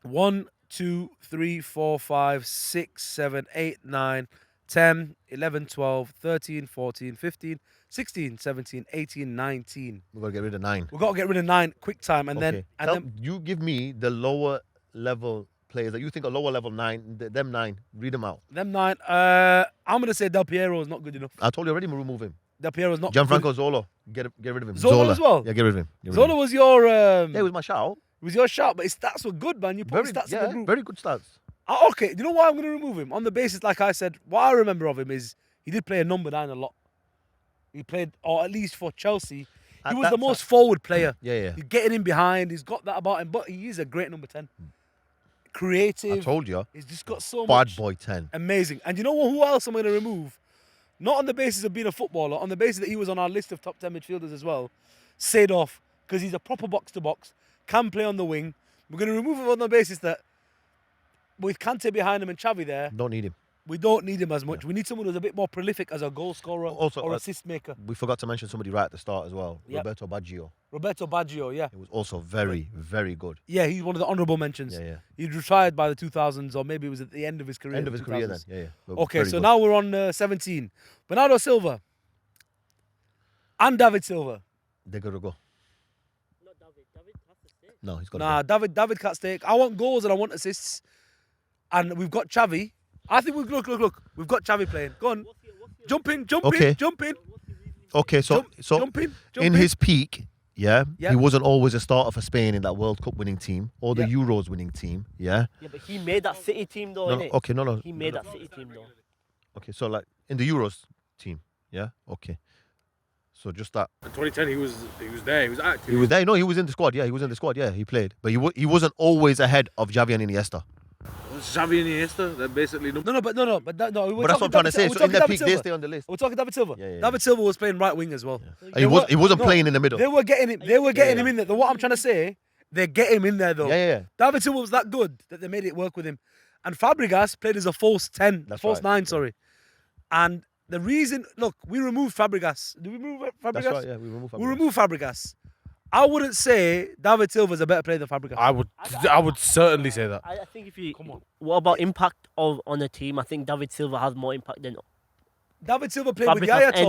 Speaker 1: 1, 2, 3, 4, 5, 6, 7, 8, 9, 10, 11, 12, 13, 14, 15, 16, 17, 18, 19.
Speaker 3: We got to get rid of 9.
Speaker 1: We've got to get rid of 9 quick time and
Speaker 3: Okay.
Speaker 1: then
Speaker 3: You give me the lower level players that you think are lower level 9. Them 9. Read them out.
Speaker 1: them 9. I'm gonna say Del Piero is not good enough.
Speaker 3: I told you already. Remove him.
Speaker 1: Del Piero is not good.
Speaker 3: Gianfranco Zola. Get rid of him.
Speaker 1: Zola as well?
Speaker 3: Yeah, get rid of him.
Speaker 1: Zola was your
Speaker 3: Yeah, it was my shout.
Speaker 1: shot, but his stats were good, man. You put his stats in the group.
Speaker 3: very good stats.
Speaker 1: Okay, do you know why I'm going to remove him? On the basis, like I said, what I remember of him is he did play a number 9 a lot. He played, or at least for Chelsea, he
Speaker 3: At
Speaker 1: was
Speaker 3: that
Speaker 1: the most forward player.
Speaker 3: Yeah.
Speaker 1: He's getting in behind. He's got that about him, but he is a great number 10.
Speaker 3: I
Speaker 1: Creative.
Speaker 3: told you.
Speaker 1: He's just got so
Speaker 3: Bad
Speaker 1: much.
Speaker 3: boy 10.
Speaker 1: Amazing. And you know what? Who else I'm going to remove? Not on the basis of being a footballer, on the basis that he was on our list of top 10 midfielders as well. Seedorf, because he's a proper box-to-box, can play on the wing. We're going to remove him on the basis that with Kante behind him and Xavi there,
Speaker 3: Don't need him.
Speaker 1: we don't need him as much. We need someone who's a bit more prolific as a goal scorer
Speaker 3: Also,
Speaker 1: or assist maker.
Speaker 3: We forgot to mention somebody right at the start as well.
Speaker 1: Yep.
Speaker 3: Roberto Baggio.
Speaker 1: Roberto Baggio, yeah.
Speaker 3: He was also very, very good.
Speaker 1: Yeah, he's one of the honourable mentions.
Speaker 3: Yeah.
Speaker 1: He retired by the 2000s, or maybe it was at the end of his career.
Speaker 3: End of his career then.
Speaker 1: 2000s.
Speaker 3: Yeah. But
Speaker 1: Okay,
Speaker 3: very
Speaker 1: so
Speaker 3: good.
Speaker 1: now we're on 17. Bernardo Silva and David Silva.
Speaker 3: They're going to go. No, he's got
Speaker 1: Nah,
Speaker 3: to
Speaker 1: David can't stay. I want goals and I want assists. And we've got Xavi. I think we've look. We've got Xavi playing. Go on, jump in.
Speaker 3: Okay.
Speaker 1: Jump in.
Speaker 3: Okay, so
Speaker 1: Jump in.
Speaker 3: in his peak,
Speaker 1: Yeah.
Speaker 3: he wasn't always a starter for Spain in that World Cup winning team or the
Speaker 1: Yeah.
Speaker 3: Euros winning team. Yeah.
Speaker 4: Yeah, but he made that City team though,
Speaker 3: No,
Speaker 4: innit?
Speaker 3: okay, no.
Speaker 4: He made that City team though.
Speaker 3: Okay, so like in the Euros team. Yeah. Okay. So just that.
Speaker 2: In 2010, he was there. He was active.
Speaker 3: He was there. No, he was in the squad. Yeah, he was in the squad. Yeah, he played, but he wasn't always ahead of Xavi and Iniesta.
Speaker 2: Xavi and Iniesta. They're basically
Speaker 1: No. We're
Speaker 3: But that's
Speaker 1: talking
Speaker 3: what I'm trying to say.
Speaker 1: We're
Speaker 3: So in
Speaker 1: talking
Speaker 3: their
Speaker 1: David
Speaker 3: peak, they
Speaker 1: Silva.
Speaker 3: stay on the list.
Speaker 1: We're talking David Silva.
Speaker 3: Yeah.
Speaker 1: David Silva was playing right wing as well.
Speaker 3: And he wasn't
Speaker 1: No,
Speaker 3: playing in the middle.
Speaker 1: They were getting him. They were getting
Speaker 3: Yeah.
Speaker 1: him in there. What I'm trying to say, they get him in there though.
Speaker 3: Yeah.
Speaker 1: David Silva was that good that they made it work with him. And Fabregas played as a false 10,
Speaker 3: That's
Speaker 1: false
Speaker 3: right.
Speaker 1: 9, sorry. And the reason, look, we removed Fabregas. Did we remove Fabregas?
Speaker 3: That's right. Yeah, we removed
Speaker 1: We removed Fabregas. I wouldn't say David Silva is a better player than Fabregas.
Speaker 2: I would certainly say that.
Speaker 4: I think if you
Speaker 1: Come on.
Speaker 4: what about impact on a team? I think David Silva has more impact than
Speaker 1: David Silva played with
Speaker 4: Fabregas
Speaker 1: Yaya
Speaker 4: and-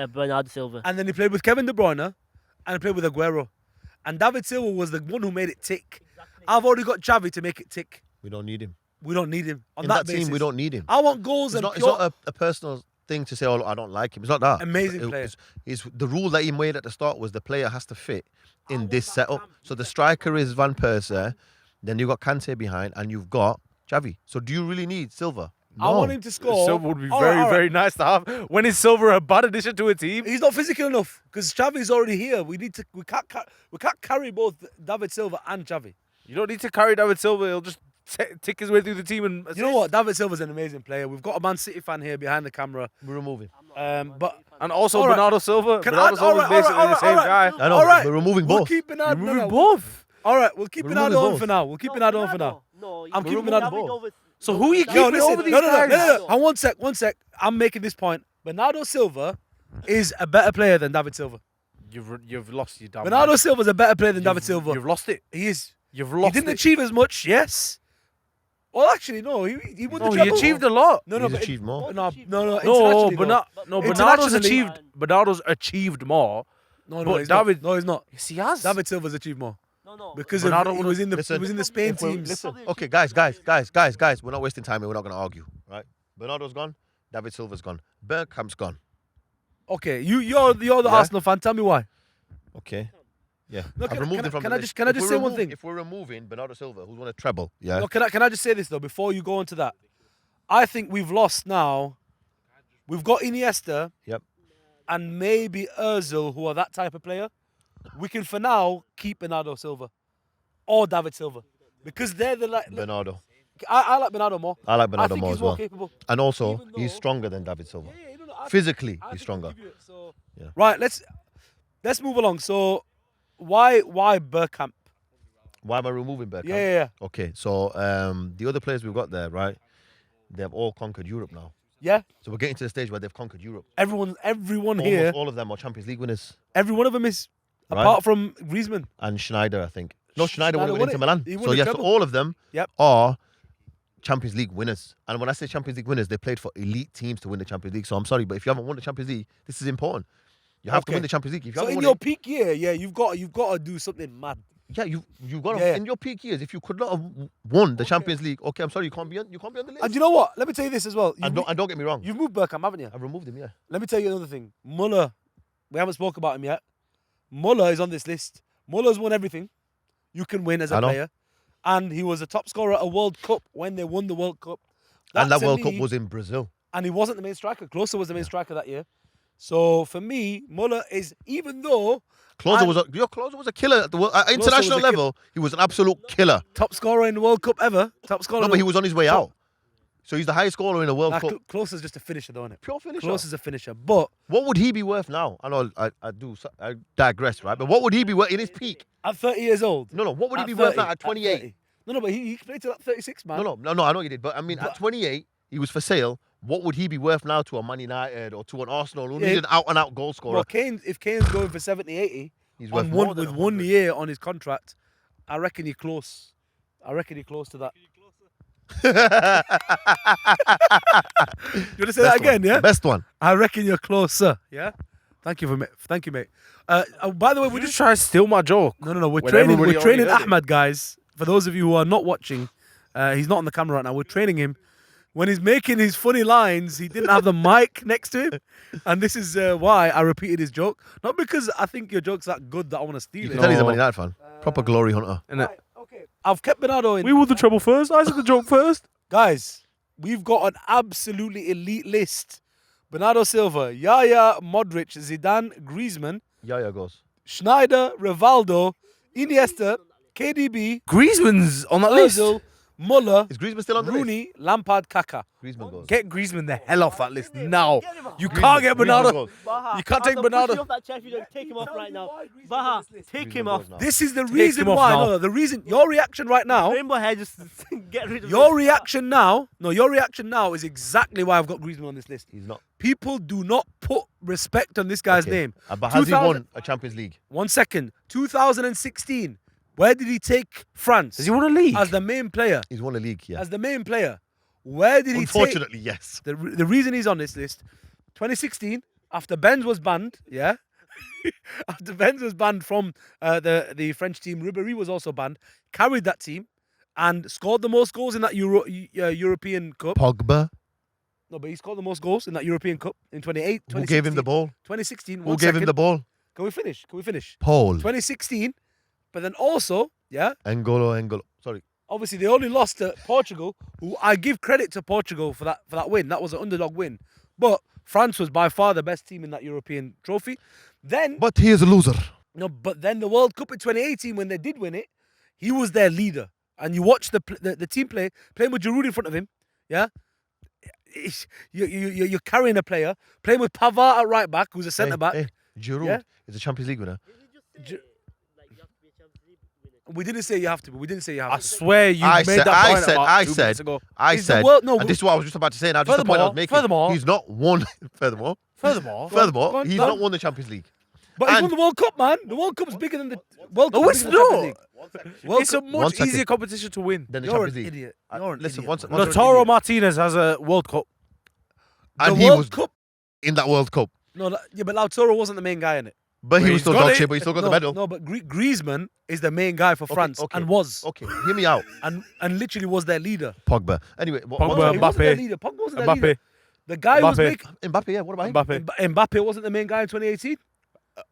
Speaker 1: Toure,
Speaker 4: Bernardo Silva.
Speaker 1: and then he played with Kevin De Bruyne, and he played with Aguero. And David Silva was the one who made it tick. I've already got Xavi to make it tick.
Speaker 3: We don't need him.
Speaker 1: We don't need him on
Speaker 3: In
Speaker 1: that
Speaker 3: that
Speaker 1: basis.
Speaker 3: team, we don't need him.
Speaker 1: I want goals
Speaker 3: It's
Speaker 1: and
Speaker 3: not, it's
Speaker 1: pure.
Speaker 3: not a personal thing to say, oh, I don't like him. It's not that.
Speaker 1: Amazing player.
Speaker 3: It's the rule that he made at the start was the player has to fit in this setup. So the striker is Van Persie, then you've got Kante behind, and you've got Xavi. So do you really need Silva?
Speaker 1: I
Speaker 3: No.
Speaker 1: want him to score.
Speaker 2: Silva would be
Speaker 1: All right.
Speaker 2: very nice to have. When is Silva a bad addition to a team?
Speaker 1: He's not physical enough because Xavi's already here. We can't carry both David Silva and Xavi.
Speaker 2: You don't need to carry David Silva. He'll just tick his way through the team and
Speaker 1: You know what? David Silva's an amazing player. We've got a Man City fan here behind the camera.
Speaker 3: We remove him.
Speaker 1: But
Speaker 2: And also
Speaker 1: All right.
Speaker 2: Bernardo Silva.
Speaker 1: Can
Speaker 2: Bernardo
Speaker 1: I-
Speaker 2: Silva's
Speaker 1: all right,
Speaker 2: basically
Speaker 1: all right,
Speaker 2: the same
Speaker 1: all right.
Speaker 2: guy.
Speaker 3: I know,
Speaker 1: all right,
Speaker 3: we're removing
Speaker 1: we'll
Speaker 3: both.
Speaker 1: keep Bernardo.
Speaker 2: Removing
Speaker 1: no,
Speaker 2: both.
Speaker 1: All right, we'll keep
Speaker 3: We're
Speaker 1: Bernardo
Speaker 3: removing
Speaker 1: on
Speaker 3: both.
Speaker 1: for now. We'll keep Bernardo on for now.
Speaker 4: No,
Speaker 1: I'm keeping
Speaker 4: David
Speaker 1: Bernardo
Speaker 4: over-
Speaker 2: So who are you
Speaker 1: No,
Speaker 2: keeping
Speaker 1: listen.
Speaker 2: over these
Speaker 1: No.
Speaker 2: guys?
Speaker 1: And one sec. I'm making this point. Bernardo Silva is a better player than David Silva.
Speaker 2: You've lost your damn
Speaker 1: Bernardo
Speaker 2: mind.
Speaker 1: Silva's a better player than
Speaker 2: You've-
Speaker 1: David Silva.
Speaker 2: You've lost it.
Speaker 1: He is.
Speaker 2: You've
Speaker 1: He
Speaker 2: lost
Speaker 1: didn't
Speaker 2: it.
Speaker 1: achieve as much, yes. Well, actually, no. He won
Speaker 2: No,
Speaker 1: the
Speaker 2: he
Speaker 1: treble.
Speaker 2: achieved a lot.
Speaker 1: No,
Speaker 3: He's
Speaker 1: but
Speaker 3: achieved more.
Speaker 1: No.
Speaker 2: No,
Speaker 1: internationally,
Speaker 2: Bernardo's
Speaker 1: Internationally-
Speaker 2: achieved. Bernardo's achieved more.
Speaker 1: No,
Speaker 2: but
Speaker 1: he's
Speaker 2: David-
Speaker 1: not. No, he's not.
Speaker 2: Yes, he has.
Speaker 1: David Silva's achieved more
Speaker 4: No.
Speaker 1: because
Speaker 2: Bernardo
Speaker 1: he was in the
Speaker 3: Listen,
Speaker 1: he was in the Spain
Speaker 3: If we're-
Speaker 1: teams.
Speaker 3: Listen, okay, guys, we're not wasting time here. We're not going to argue, right? Bernardo's gone. David Silva's gone. Bergkamp's gone.
Speaker 1: Okay, you're the
Speaker 3: Yeah.
Speaker 1: Arsenal fan. Tell me why.
Speaker 3: Okay. Yeah.
Speaker 1: No,
Speaker 3: I've
Speaker 1: can-
Speaker 3: removed
Speaker 1: can
Speaker 3: him
Speaker 1: I-
Speaker 3: from
Speaker 1: can
Speaker 3: the
Speaker 1: I
Speaker 3: list.
Speaker 1: just- can I
Speaker 3: If
Speaker 1: just
Speaker 3: we're
Speaker 1: say one
Speaker 3: remove-
Speaker 1: thing?
Speaker 3: If we're removing Bernardo Silva, who's won a treble, yeah.
Speaker 1: No, can I just say this though before you go into that? I think we've lost now. We've got Iniesta.
Speaker 3: Yep.
Speaker 1: And maybe Ozil, who are that type of player. We can for now keep Bernardo Silva or David Silva because they're the like.
Speaker 3: Bernardo.
Speaker 1: I like Bernardo more.
Speaker 3: I like
Speaker 1: I
Speaker 3: Bernardo
Speaker 1: think
Speaker 3: more
Speaker 1: he's
Speaker 3: as
Speaker 1: more
Speaker 3: well.
Speaker 1: capable.
Speaker 3: And also,
Speaker 1: Even
Speaker 3: he's
Speaker 1: though-
Speaker 3: stronger than David Silva.
Speaker 1: No, I
Speaker 3: Physically,
Speaker 1: think
Speaker 3: he's
Speaker 1: I'll
Speaker 3: stronger.
Speaker 1: give you it, so-
Speaker 3: Yeah.
Speaker 1: Right, let's move along. So why Bergkamp?
Speaker 3: Why am I removing Bergkamp?
Speaker 1: Yeah.
Speaker 3: Okay, so the other players we've got there, right? They've all conquered Europe now.
Speaker 1: Yeah.
Speaker 3: So we're getting to the stage where they've conquered Europe.
Speaker 1: Everyone
Speaker 3: Almost
Speaker 1: here,
Speaker 3: all of them are Champions League winners.
Speaker 1: every one of them is,
Speaker 3: Right.
Speaker 1: apart from Griezmann.
Speaker 3: And Schneider, I think. No, Schneider won it with
Speaker 1: won
Speaker 3: Inter
Speaker 1: it.
Speaker 3: Milan.
Speaker 1: He won
Speaker 3: So
Speaker 1: the
Speaker 3: yes, so
Speaker 1: treble.
Speaker 3: all of them
Speaker 1: Yep.
Speaker 3: are Champions League winners. And when I say Champions League winners, they played for elite teams to win the Champions League. So I'm sorry, but if you haven't won the Champions League, this is important. You have to
Speaker 1: Okay.
Speaker 3: win the Champions League. If you
Speaker 1: So
Speaker 3: haven't
Speaker 1: in
Speaker 3: won
Speaker 1: your
Speaker 3: it,
Speaker 1: peak year, yeah, you've got to do something mad.
Speaker 3: yeah, you've got to,
Speaker 1: Yeah.
Speaker 3: in your peak years, if you could not have won the Champions League, okay, I'm sorry, you can't be on the list.
Speaker 1: And you know what? Let me tell you this as well.
Speaker 3: And don't get me wrong,
Speaker 1: You've moved Bergkamp, haven't you?
Speaker 3: I've removed him, yeah.
Speaker 1: Let me tell you another thing. Muller, we haven't spoke about him yet. Muller is on this list. Muller's won everything you can win as a
Speaker 3: I know.
Speaker 1: player. And he was a top scorer at a World Cup when they won the World Cup.
Speaker 3: And that
Speaker 1: to
Speaker 3: World
Speaker 1: me-
Speaker 3: Cup was in Brazil.
Speaker 1: And he wasn't the main striker. Klose was the main striker that year. So for me, Muller is, even though
Speaker 3: Klose
Speaker 1: And-
Speaker 3: was a killer at the at international
Speaker 1: was a
Speaker 3: level. He was an absolute killer.
Speaker 1: top scorer in the World Cup ever, top scorer.
Speaker 3: No, but he was on his way out. So he's the highest scorer in the World Cup.
Speaker 1: Klose is just a finisher, though, isn't it?
Speaker 3: Pure finisher.
Speaker 1: Klose is a finisher. But
Speaker 3: What would he be worth now? I know I digress, right? But what would he be worth in his peak?
Speaker 1: at 30 years old.
Speaker 3: No, what would he
Speaker 1: At
Speaker 3: be worth
Speaker 1: 30,
Speaker 3: now at 28?
Speaker 1: 30. No, but he played till at 36, man.
Speaker 3: No, I know he did. But I mean, at 28, he was for sale. What would he be worth now to a Man United or to an Arsenal who
Speaker 1: Yeah.
Speaker 3: needs an out-and-out goal scorer?
Speaker 1: Well, if Kane's going for 70, 80,
Speaker 3: He's worth
Speaker 1: on
Speaker 3: more
Speaker 1: one,
Speaker 3: than
Speaker 1: with 1
Speaker 3: 100.
Speaker 1: year on his contract, I reckon you're close. I reckon you're close to that. You want to say that
Speaker 3: Best
Speaker 1: again,
Speaker 3: one.
Speaker 1: yeah?
Speaker 3: The best one.
Speaker 1: I reckon you're closer, yeah? Thank you, mate. By the way,
Speaker 2: You
Speaker 1: we're
Speaker 2: just
Speaker 1: just
Speaker 2: try to steal my joke.
Speaker 1: No, we're
Speaker 2: When
Speaker 1: training.
Speaker 2: everybody
Speaker 1: We're
Speaker 2: already
Speaker 1: training
Speaker 2: heard it.
Speaker 1: Ahmed, guys. For those of you who are not watching, he's not on the camera right now. We're training him when he's making his funny lines, he didn't have the mic next to him, and this is why I repeated his joke. Not because I think your joke's that good that I want to steal
Speaker 3: You
Speaker 1: it.
Speaker 3: can tell he's a Man United fan. Proper glory hunter.
Speaker 2: Innit?
Speaker 1: Right, okay, I've kept Bernardo in.
Speaker 2: We won the treble first. I said the joke first.
Speaker 1: Guys, we've got an absolutely elite list. Bernardo Silva, Yaya, Modric, Zidane, Griezmann,
Speaker 3: Yeah, goes.
Speaker 1: Schneider, Rivaldo, Iniesta, KDB,
Speaker 2: Griezmann's on that list.
Speaker 1: Ozil, Muller,
Speaker 3: Is Griezmann still on the list?
Speaker 1: Rooney, Lampard, Kaká.
Speaker 3: Griezmann goes.
Speaker 2: Get Griezmann the hell off that list now. You
Speaker 3: Griezmann-
Speaker 2: can't get
Speaker 3: Griezmann
Speaker 2: Bernardo.
Speaker 3: goes.
Speaker 4: Baha,
Speaker 2: You can't take
Speaker 4: I'll
Speaker 2: Bernardo.
Speaker 4: push you off that chair if you don't take him off right now.
Speaker 1: why Griezmann
Speaker 4: Baha,
Speaker 1: on this list.
Speaker 4: take
Speaker 3: Griezmann
Speaker 4: him off.
Speaker 3: goes now.
Speaker 1: This is the
Speaker 2: Take
Speaker 1: reason
Speaker 2: him off
Speaker 1: why.
Speaker 2: now.
Speaker 1: No, the reason. Your reaction right now.
Speaker 4: Rainbow hair, just get rid of
Speaker 1: Your
Speaker 4: this.
Speaker 1: reaction now. No, your reaction now is exactly why I've got Griezmann on this list.
Speaker 3: He's not.
Speaker 1: People do not put respect on this guy's
Speaker 3: Okay.
Speaker 1: name.
Speaker 3: But has he
Speaker 1: 2000
Speaker 3: won a Champions League?
Speaker 1: 1 second. 2016. Where did he take France
Speaker 2: Has he won a league?
Speaker 1: as the main player?
Speaker 3: He's won a league, yeah.
Speaker 1: As the main player. Where did he take?
Speaker 3: Unfortunately, yes.
Speaker 1: The reason he's on this list, 2016, after Benz was banned, yeah? After Benz was banned from the French team, Ribéry was also banned, carried that team, and scored the most goals in that European Cup.
Speaker 3: Pogba.
Speaker 1: No, but he scored the most goals in that European Cup in 2008,
Speaker 3: Who gave him the ball?
Speaker 1: 2016.
Speaker 3: Who gave him the ball?
Speaker 1: Can we finish? Can we finish?
Speaker 3: Paul.
Speaker 1: 2016, but then also, yeah,
Speaker 3: N'Golo. Sorry.
Speaker 1: obviously they only lost to Portugal, who I give credit to Portugal for that win. That was an underdog win. But France was by far the best team in that European trophy. Then
Speaker 3: But he is a loser.
Speaker 1: but then the World Cup in 2018, when they did win it, he was their leader. And you watch the team playing with Giroud in front of him, yeah. You're carrying a player, playing with Pavard at right back, who's a centre back.
Speaker 3: Hey, Giroud
Speaker 1: Yeah?
Speaker 3: is a Champions League winner.
Speaker 1: We didn't say you have to, but we didn't say you have
Speaker 2: I
Speaker 1: to.
Speaker 2: swear you
Speaker 3: I
Speaker 2: made
Speaker 3: said-
Speaker 2: that
Speaker 3: I
Speaker 2: point
Speaker 3: said-
Speaker 2: about
Speaker 3: I
Speaker 2: 2
Speaker 3: said-
Speaker 2: minutes ago.
Speaker 3: I
Speaker 1: Is the
Speaker 3: said,
Speaker 1: world- no,
Speaker 3: and this is what I was just about to say now, just the point I was making.
Speaker 2: Furthermore-
Speaker 3: He's not won. Furthermore,
Speaker 2: Furthermore,
Speaker 1: go on,
Speaker 3: he's
Speaker 1: go on.
Speaker 3: not won the Champions League.
Speaker 1: But he
Speaker 3: and-
Speaker 1: won the World Cup, man. The World Cup's bigger than the World Cup.
Speaker 2: no, it's
Speaker 1: bigger than the Champions
Speaker 2: not.
Speaker 1: League. World
Speaker 2: It's a
Speaker 1: Cup-
Speaker 3: One
Speaker 2: much
Speaker 3: second.
Speaker 2: easier competition to win.
Speaker 3: Then the
Speaker 1: You're
Speaker 3: Champions
Speaker 1: an
Speaker 3: League.
Speaker 1: idiot. You're an
Speaker 3: Listen,
Speaker 1: idiot.
Speaker 3: once-
Speaker 1: bro.
Speaker 3: once-
Speaker 1: You're an
Speaker 2: Lautaro
Speaker 1: idiot.
Speaker 2: Martinez has a World Cup.
Speaker 3: And
Speaker 1: The
Speaker 3: he
Speaker 1: World
Speaker 3: was
Speaker 1: Cup.
Speaker 3: in that World Cup.
Speaker 1: No, yeah, but Lautaro wasn't the main guy in it.
Speaker 3: But he
Speaker 2: Well,
Speaker 3: was
Speaker 2: he's
Speaker 3: still
Speaker 2: got
Speaker 3: dog
Speaker 2: it.
Speaker 3: shit, but he still got the medal.
Speaker 1: No, but Griezmann is the main guy for France
Speaker 3: okay.
Speaker 1: and was
Speaker 3: Okay, hear me out.
Speaker 1: and literally was their leader.
Speaker 3: Pogba. Anyway,
Speaker 2: Pogba,
Speaker 1: No, he wasn't their
Speaker 2: Mbappe.
Speaker 1: leader. Pogba wasn't their leader.
Speaker 2: Mbappe.
Speaker 1: The guy who was
Speaker 2: Mbappe.
Speaker 1: making
Speaker 3: Mbappe, yeah, what about him?
Speaker 2: Mbappe.
Speaker 1: Mbappe wasn't the main guy in 2018.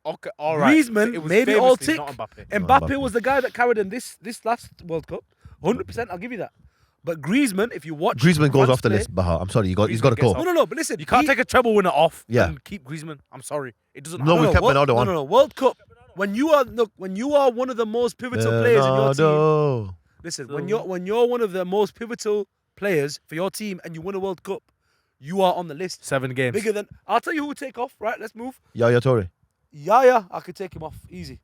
Speaker 2: Okay, all right.
Speaker 1: Griezmann
Speaker 2: It was
Speaker 1: made it all
Speaker 2: famously
Speaker 1: tick.
Speaker 2: not Mbappe.
Speaker 1: Mbappe
Speaker 3: Mbappe.
Speaker 1: was the guy that carried them this last World Cup. 100%, I'll give you that. But Griezmann, if you watch
Speaker 3: Griezmann goes
Speaker 1: France
Speaker 3: off the
Speaker 1: play-
Speaker 3: list, Baha. I'm sorry, he's got to
Speaker 2: Griezmann
Speaker 3: go.
Speaker 2: gets
Speaker 1: No, but listen,
Speaker 2: You can't take a treble winner off
Speaker 3: Yeah.
Speaker 2: and keep Griezmann. I'm sorry. It doesn't
Speaker 3: No,
Speaker 2: happen.
Speaker 3: we kept Bernardo on.
Speaker 1: No, World Cup. When you are one of the most pivotal players in your team.
Speaker 3: Bernardo.
Speaker 1: Listen, when you're one of the most pivotal players for your team and you win a World Cup, you are on the list.
Speaker 2: 7 games.
Speaker 1: Bigger than I'll tell you who would take off. Right, let's move.
Speaker 3: Yaya Toure.
Speaker 1: Yaya, I could take him off easy.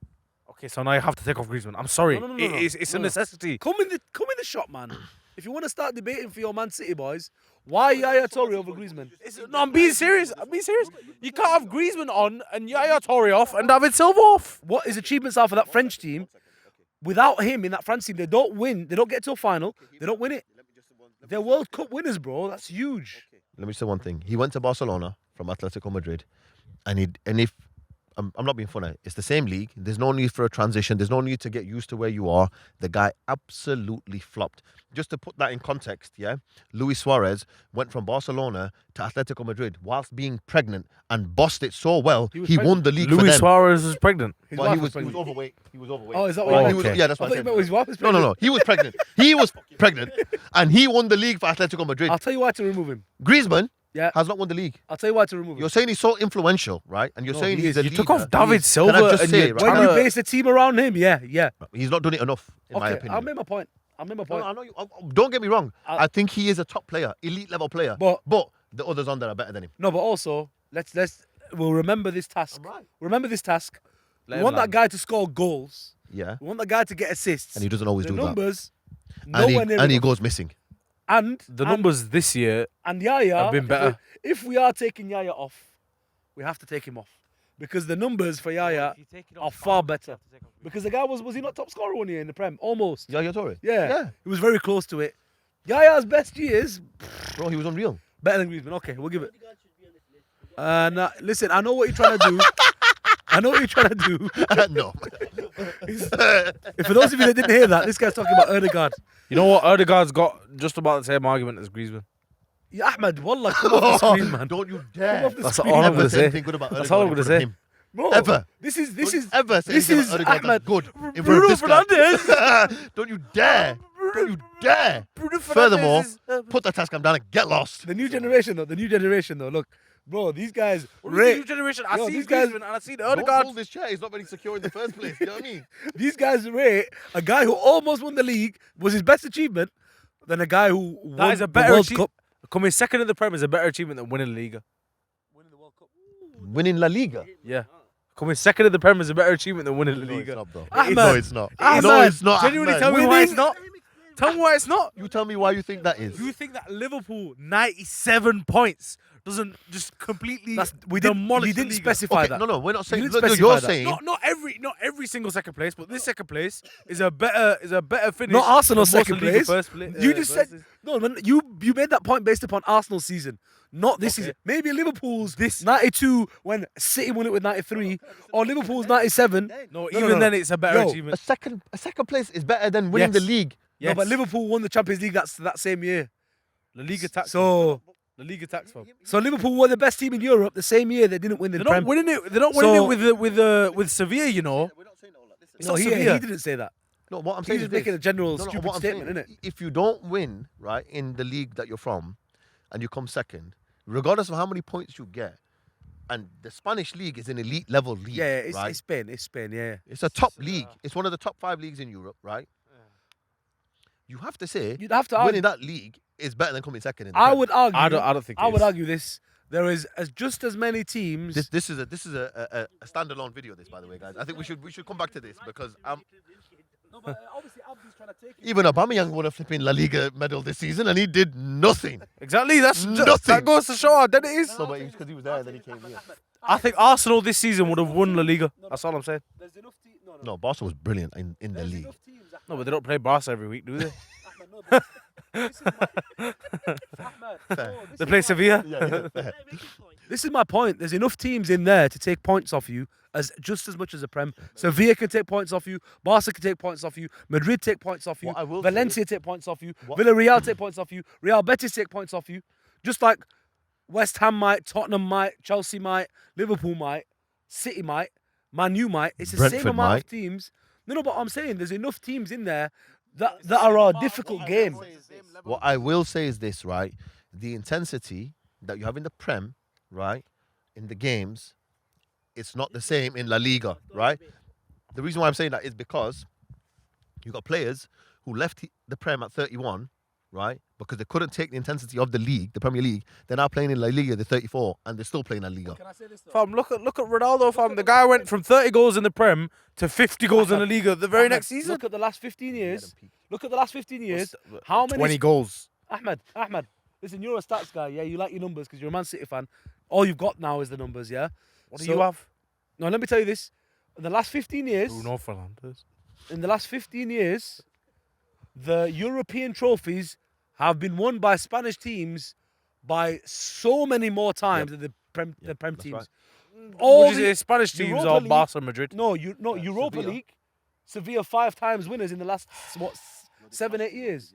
Speaker 2: Okay, so now you have to take off Griezmann. I'm sorry.
Speaker 1: No.
Speaker 2: It's a
Speaker 1: No.
Speaker 2: necessity.
Speaker 1: Come in the shot, man. If you want to start debating for your Man City boys, why Yaya Toure over Griezmann?
Speaker 2: No, I'm being serious. You can't have Griezmann on and Yaya Toure off and David Silva off.
Speaker 1: What his achievements are for that French team? Without him in that France team, they don't win. They don't get to a final. They don't win it. They're World Cup winners, bro. That's huge.
Speaker 3: Let me say one thing. He went to Barcelona from Atletico Madrid, and if I'm not being funny, it's the same league. There's no need for a transition. There's no need to get used to where you are. The guy absolutely flopped. Just to put that in context, yeah, Luis Suarez went from Barcelona to Atletico Madrid whilst being pregnant and bossed it so well.
Speaker 1: He was
Speaker 3: He won the league for
Speaker 2: Luis
Speaker 3: them.
Speaker 2: Suarez is pregnant.
Speaker 1: His
Speaker 3: Well,
Speaker 1: wife
Speaker 3: he was
Speaker 1: pregnant.
Speaker 3: overweight. He was overweight.
Speaker 1: Oh, is that
Speaker 3: Well,
Speaker 1: what
Speaker 3: he
Speaker 1: you
Speaker 3: was-
Speaker 1: meant?
Speaker 3: yeah, that's
Speaker 1: I
Speaker 3: what
Speaker 1: thought
Speaker 3: I
Speaker 1: you meant
Speaker 3: said.
Speaker 1: his wife was
Speaker 3: No.
Speaker 1: pregnant.
Speaker 3: He was pregnant. He was pregnant, and he won the league for Atletico Madrid.
Speaker 1: I'll tell you why to remove him.
Speaker 3: Griezmann
Speaker 1: Yeah.
Speaker 3: has not won the league.
Speaker 1: I'll tell you why to remove him.
Speaker 3: You're saying he's so influential, right? And you're
Speaker 1: No,
Speaker 3: saying
Speaker 1: he
Speaker 3: he's
Speaker 1: is.
Speaker 3: a
Speaker 2: You
Speaker 3: leader.
Speaker 2: took off David
Speaker 3: Can I
Speaker 2: Silva
Speaker 3: just
Speaker 2: and
Speaker 3: say,
Speaker 2: you're
Speaker 3: right?
Speaker 1: When
Speaker 2: trying
Speaker 1: you
Speaker 2: to-
Speaker 1: base the team around him, yeah.
Speaker 3: He's not done it enough, in my
Speaker 1: Okay,
Speaker 3: opinion.
Speaker 1: I'll make my point.
Speaker 3: No, I know you. Don't get me wrong. I think he is a top player, elite level player.
Speaker 1: But-
Speaker 3: the others on there are better than him.
Speaker 1: No, but also we'll remember this task.
Speaker 3: I'm right.
Speaker 1: Remember this task.
Speaker 2: Let
Speaker 1: We
Speaker 2: him
Speaker 1: want that
Speaker 2: land.
Speaker 1: guy to score goals.
Speaker 3: Yeah,
Speaker 1: We want that guy to get assists.
Speaker 3: and he doesn't always
Speaker 1: the
Speaker 3: do that.
Speaker 1: numbers,
Speaker 3: And
Speaker 1: nowhere near
Speaker 3: he
Speaker 1: enough.
Speaker 3: goes missing.
Speaker 1: And
Speaker 2: The
Speaker 1: and-
Speaker 2: numbers this year
Speaker 1: and Yaya
Speaker 2: have been better.
Speaker 1: If we are taking Yaya off, we have to take him off because the numbers for Yaya are far better. Because the guy was he not top scorer one year in the Prem? Almost.
Speaker 3: Yaya Toure.
Speaker 1: Yeah.
Speaker 3: Yeah,
Speaker 1: He was very close to it. Yaya's best years
Speaker 3: bro, he was unreal.
Speaker 1: better than Griezmann. Okay, we'll give it. Nah, listen, I know what you're trying to do. I know what you're trying to do.
Speaker 3: No.
Speaker 1: For those of you that didn't hear that, this guy's talking about Erdegaard.
Speaker 2: You know what? Erdegaard's got just about the same argument as Griezmann.
Speaker 1: Yeah, Ahmed, wallah, come off the screen, man.
Speaker 3: Don't you dare.
Speaker 1: off the
Speaker 2: That's
Speaker 1: screen.
Speaker 2: all I'm
Speaker 3: Ever
Speaker 2: gonna
Speaker 3: say
Speaker 2: say.
Speaker 3: anything good about
Speaker 2: That's
Speaker 3: Odegaard
Speaker 2: all I'm
Speaker 3: in
Speaker 2: gonna
Speaker 3: front of
Speaker 2: say.
Speaker 3: him.
Speaker 1: Bro,
Speaker 3: Ever.
Speaker 1: This is
Speaker 3: Ever say
Speaker 1: this
Speaker 3: anything
Speaker 1: is
Speaker 3: about Odegaard
Speaker 1: Ahmed.
Speaker 3: that's good in front
Speaker 1: Bruno
Speaker 3: of this guy.
Speaker 1: Fernandes.
Speaker 3: Don't you dare. Don't you dare. Furthermore, put that task down and get lost.
Speaker 1: The new generation, though. Look, bro, these guys
Speaker 2: New
Speaker 1: rate.
Speaker 2: generation. I
Speaker 1: Yo,
Speaker 2: see
Speaker 1: these guys-
Speaker 2: Griezmann and I see the
Speaker 3: Don't
Speaker 2: Odegaard.
Speaker 3: pull this chair. It's not very secure in the first place. You know what I mean?
Speaker 1: These guys rate a guy who almost won the league was his best achievement than a guy who won
Speaker 2: That is a
Speaker 1: the
Speaker 2: better
Speaker 1: World
Speaker 2: achievement.
Speaker 1: Cup.
Speaker 2: Coming second in the Prem is a better achievement than winning the Liga.
Speaker 3: Winning La Liga.
Speaker 2: Yeah. Coming second in the Prem is a better achievement than winning the
Speaker 3: No, it's
Speaker 2: Liga.
Speaker 3: not, bro.
Speaker 1: Ahmed.
Speaker 3: No, it's not.
Speaker 1: Ahmed.
Speaker 3: No, it's not.
Speaker 2: Genuinely
Speaker 3: Ahmed.
Speaker 2: tell me why it's
Speaker 1: Winning-
Speaker 2: not. Tell me why it's not.
Speaker 3: You tell me why you think that is.
Speaker 2: You think that Liverpool 97 points doesn't just completely
Speaker 1: We
Speaker 2: demolish
Speaker 1: didn't
Speaker 2: the Liga?
Speaker 1: specify
Speaker 3: Okay,
Speaker 1: that.
Speaker 3: no, we're not saying.
Speaker 1: didn't
Speaker 3: Look,
Speaker 1: specify
Speaker 3: you're
Speaker 1: that.
Speaker 3: saying.
Speaker 2: Not every single second place, but this second place is a better finish.
Speaker 1: Not Arsenal's
Speaker 2: than most
Speaker 1: second
Speaker 2: of Liga
Speaker 1: place.
Speaker 2: first
Speaker 1: You just said
Speaker 2: verses.
Speaker 1: no, man. You made that point based upon Arsenal's season, not this
Speaker 2: Okay.
Speaker 1: season. Maybe Liverpool's 92 when City won it with 93, or Liverpool's 97.
Speaker 2: No,
Speaker 1: No,
Speaker 2: even
Speaker 1: no.
Speaker 2: then it's a better
Speaker 1: Yo,
Speaker 2: achievement.
Speaker 3: A second place is better than winning the
Speaker 2: Yes.
Speaker 3: league.
Speaker 1: No,
Speaker 2: Yes.
Speaker 1: but Liverpool won the Champions League that same year.
Speaker 2: La Liga tax.
Speaker 1: So
Speaker 2: La Liga tax. Fam.
Speaker 1: Liverpool were the best team in Europe the same year they didn't win the
Speaker 2: They're
Speaker 1: Prem.
Speaker 2: not winning it. They're not winning
Speaker 1: So-
Speaker 2: it with Sevilla. You know. It's
Speaker 1: No,
Speaker 2: not
Speaker 1: he
Speaker 2: Sevilla.
Speaker 1: didn't say that.
Speaker 3: No, what I'm
Speaker 1: He's
Speaker 3: saying
Speaker 1: just
Speaker 3: is this.
Speaker 1: making a general
Speaker 3: No, no,
Speaker 1: stupid
Speaker 3: what I'm
Speaker 1: statement,
Speaker 3: saying,
Speaker 1: innit?
Speaker 3: if you don't win, right, in the league that you're from, and you come second, regardless of how many points you get, and the Spanish league is an elite level league,
Speaker 1: Yeah,
Speaker 3: right?
Speaker 1: it's Spain. It's Spain. Yeah.
Speaker 3: It's a top league. It's one of the top 5 leagues in Europe, right? You have to say
Speaker 1: You'd have to argue.
Speaker 3: winning that league is better than coming second in the
Speaker 1: I
Speaker 3: Prem.
Speaker 1: would argue.
Speaker 2: I don't think.
Speaker 1: I would
Speaker 2: it is.
Speaker 1: argue this. There is just as many teams.
Speaker 3: This is a standalone video. This, by the way, guys. I think we should come back to this because even Aubameyang won a flipping La Liga medal this season and he did nothing.
Speaker 2: Exactly. That's
Speaker 3: Nothing.
Speaker 2: that goes to show how dead it is.
Speaker 3: No, but it's because he was there and then he came here.
Speaker 2: I think Arsenal this season would have won La Liga. That's all I'm saying.
Speaker 1: There's enough teams.
Speaker 3: No, Barca was brilliant in the
Speaker 1: There's
Speaker 3: league.
Speaker 1: enough teams.
Speaker 2: No, but they don't play Barca every week, do they? They play Sevilla.
Speaker 1: This is my point. There's enough teams in there to take points off you as just as much as a Prem. Sevilla can take points off you. Barca can take points off you. Madrid take points off you.
Speaker 3: What I will say
Speaker 1: Valencia take points off you.
Speaker 3: What-
Speaker 1: Villarreal take points off you. Real Betis take points off you. Just like West Ham might, Tottenham might, Chelsea might, Liverpool might, City might, Man U might. It's the same
Speaker 3: Brentford
Speaker 1: amount
Speaker 3: might.
Speaker 1: of teams. No, but I'm saying there's enough teams in there that are a difficult game.
Speaker 3: What I will say is this, right? The intensity that you have in the Prem, right, in the games, it's not the same in La Liga, right? The reason why I'm saying that is because you got players who left the Prem at 31, right, because they couldn't take the intensity of the league, the Premier League. They're now playing in La Liga, they're 34, and they're still playing La Liga.
Speaker 2: Fam, look at Ronaldo, fam. The guy went from 30 goals in the Prem to 50 goals in the Liga the very next season.
Speaker 1: Look at the last 15 years. Look at the last 15 years. How many
Speaker 2: 20 goals.
Speaker 1: Ahmed, listen, you're a stats guy, yeah? You like your numbers because you're a Man City fan. All you've got now is the numbers, yeah?
Speaker 2: What do you have?
Speaker 1: No, let me tell you this. In the last 15 years,
Speaker 2: Bruno Fernandes.
Speaker 1: the European trophies have been won by Spanish teams by so many more times than the Prem
Speaker 3: that's
Speaker 1: teams.
Speaker 3: right.
Speaker 1: All
Speaker 2: Would you say Spanish teams
Speaker 1: Europa
Speaker 2: or
Speaker 1: League-
Speaker 2: Barca Madrid?
Speaker 1: No, Europa
Speaker 3: Sevilla.
Speaker 1: League. Sevilla 5 times winners in the last 7-8 years.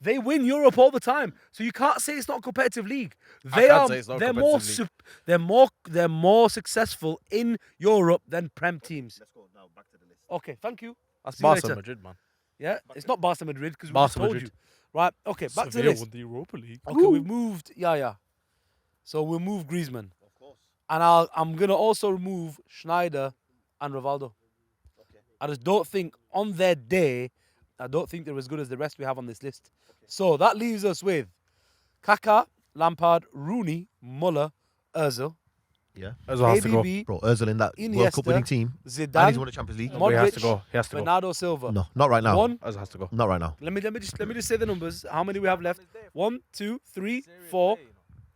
Speaker 1: They win Europe all the time, so you can't say it's not a competitive league. They
Speaker 2: can't
Speaker 1: are.
Speaker 2: say it's not a
Speaker 1: They're more.
Speaker 2: competitive
Speaker 1: They're more successful in Europe than Prem teams.
Speaker 3: Let's go now back to the list.
Speaker 1: Okay, thank you.
Speaker 2: That's
Speaker 1: See you
Speaker 2: Barca
Speaker 1: later.
Speaker 2: Madrid, man.
Speaker 1: Yeah, it's not Barca Madrid because we
Speaker 2: Barca
Speaker 1: just told
Speaker 2: Madrid.
Speaker 1: you. Right. Okay, back to the
Speaker 2: Sevilla
Speaker 1: list.
Speaker 2: won the Europa League.
Speaker 1: Okay, we've moved. Yeah. So we'll move Griezmann,
Speaker 3: Of course.
Speaker 1: and I'm gonna also remove Schneider and Rivaldo.
Speaker 3: Okay.
Speaker 1: I just don't think on their day, I don't think they're as good as the rest we have on this list. So that leaves us with Kaká, Lampard, Rooney, Muller, Ozil,
Speaker 3: Yeah.
Speaker 2: Ozil has to go.
Speaker 1: KDB,
Speaker 3: Bro, Ozil in that World Cup
Speaker 1: Iniesta,
Speaker 3: winning team. And he's
Speaker 1: Zidane,
Speaker 3: won the Champions League.
Speaker 1: Modric,
Speaker 2: He has to go. He has to go.
Speaker 1: Bernardo Silva.
Speaker 3: No, not right now.
Speaker 1: One.
Speaker 2: Ozil has to go.
Speaker 3: Not right now.
Speaker 1: Let me just say the numbers. How many we have left? 1, 2, 3, 4.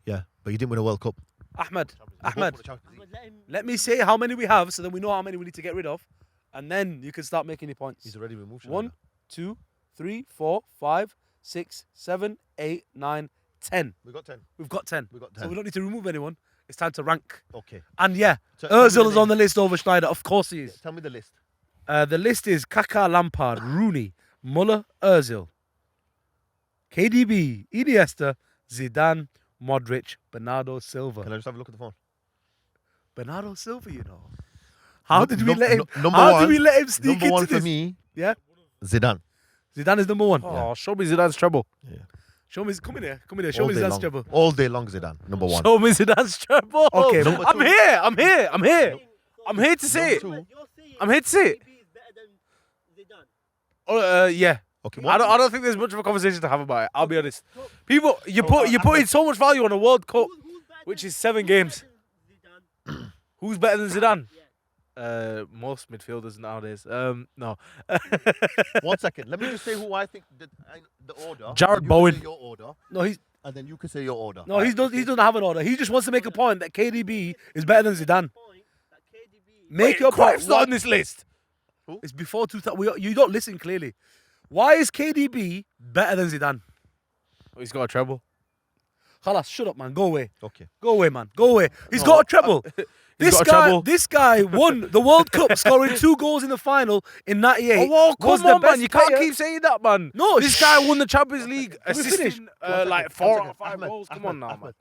Speaker 3: Yeah, but you didn't win a World Cup.
Speaker 1: Ahmed,
Speaker 3: You both won the Champions League.
Speaker 1: let me say how many we have so then we know how many we need to get rid of. And then you can start making your points.
Speaker 3: He's already removed.
Speaker 1: 1, 2, 3, 4, 5, 6, 7, 8, 9, 10.
Speaker 3: We got 10.
Speaker 1: We've got 10.
Speaker 3: We got
Speaker 1: So
Speaker 3: 10.
Speaker 1: we don't need to remove anyone. It's time to rank.
Speaker 3: Okay.
Speaker 1: And yeah,
Speaker 3: So tell me
Speaker 1: Ozil
Speaker 3: the
Speaker 1: is on the
Speaker 3: names.
Speaker 1: list over Schneider. Of course he is.
Speaker 3: Tell me the list.
Speaker 1: The list is Kaká, Lampard, Rooney, Muller, Ozil, KDB, Iniesta, Zidane, Modric, Bernardo Silva.
Speaker 3: Can I just have a look at the phone?
Speaker 1: Bernardo Silva, you know. How did we
Speaker 3: Num-
Speaker 1: let him?
Speaker 3: number
Speaker 1: How
Speaker 3: one-
Speaker 1: did we let him sneak
Speaker 3: Number
Speaker 1: into
Speaker 3: one for
Speaker 1: this?
Speaker 3: me,
Speaker 1: Yeah,
Speaker 3: Zidane.
Speaker 1: Zidane is number one.
Speaker 2: Oh, show me Zidane's treble.
Speaker 1: Show me, come in here. Show
Speaker 3: All
Speaker 1: me
Speaker 3: day
Speaker 1: Zidane's
Speaker 3: long.
Speaker 1: treble.
Speaker 3: All day long, Zidane. Number one.
Speaker 2: Show me Zidane's treble.
Speaker 1: Okay,
Speaker 3: number
Speaker 2: I'm
Speaker 3: two.
Speaker 2: here. I'm here. I'm here. I'm here to see it.
Speaker 3: Number
Speaker 2: I'm here to see it. Oh, yeah.
Speaker 3: Okay,
Speaker 2: I don't think there's much of a conversation to have about it. I'll be honest. People, you put in so much value on a World Cup, which is 7 games. Who's better than Zidane? Most midfielders nowadays. No.
Speaker 3: 1 second. Let me just say who I think the order.
Speaker 2: Jared
Speaker 3: You can
Speaker 2: Bowen.
Speaker 3: say your order,
Speaker 1: No, he's
Speaker 3: and then you can say your order.
Speaker 1: no, he doesn't have an order. He just wants to make a point that KDB is better than Zidane. Make your point.
Speaker 2: Cruyff's not on this list.
Speaker 1: It's before 2000. You don't listen clearly. Why is KDB better than Zidane?
Speaker 2: Oh, he's got a treble.
Speaker 1: Khalas, shut up, man. Go away.
Speaker 3: Okay.
Speaker 1: Go away, man. Go away. He's got a treble.
Speaker 2: He's
Speaker 1: This
Speaker 2: got a
Speaker 1: guy,
Speaker 2: treble.
Speaker 1: this guy won the World Cup, scoring 2 goals in the final in '98.
Speaker 2: Oh,
Speaker 1: was
Speaker 2: come
Speaker 1: the
Speaker 2: on,
Speaker 1: best
Speaker 2: man. You can't
Speaker 1: player.
Speaker 2: keep saying that, man.
Speaker 1: No,
Speaker 2: This guy won the Champions League,
Speaker 1: we finish?
Speaker 2: assisting like 4 or 5 goals. Come on now, man.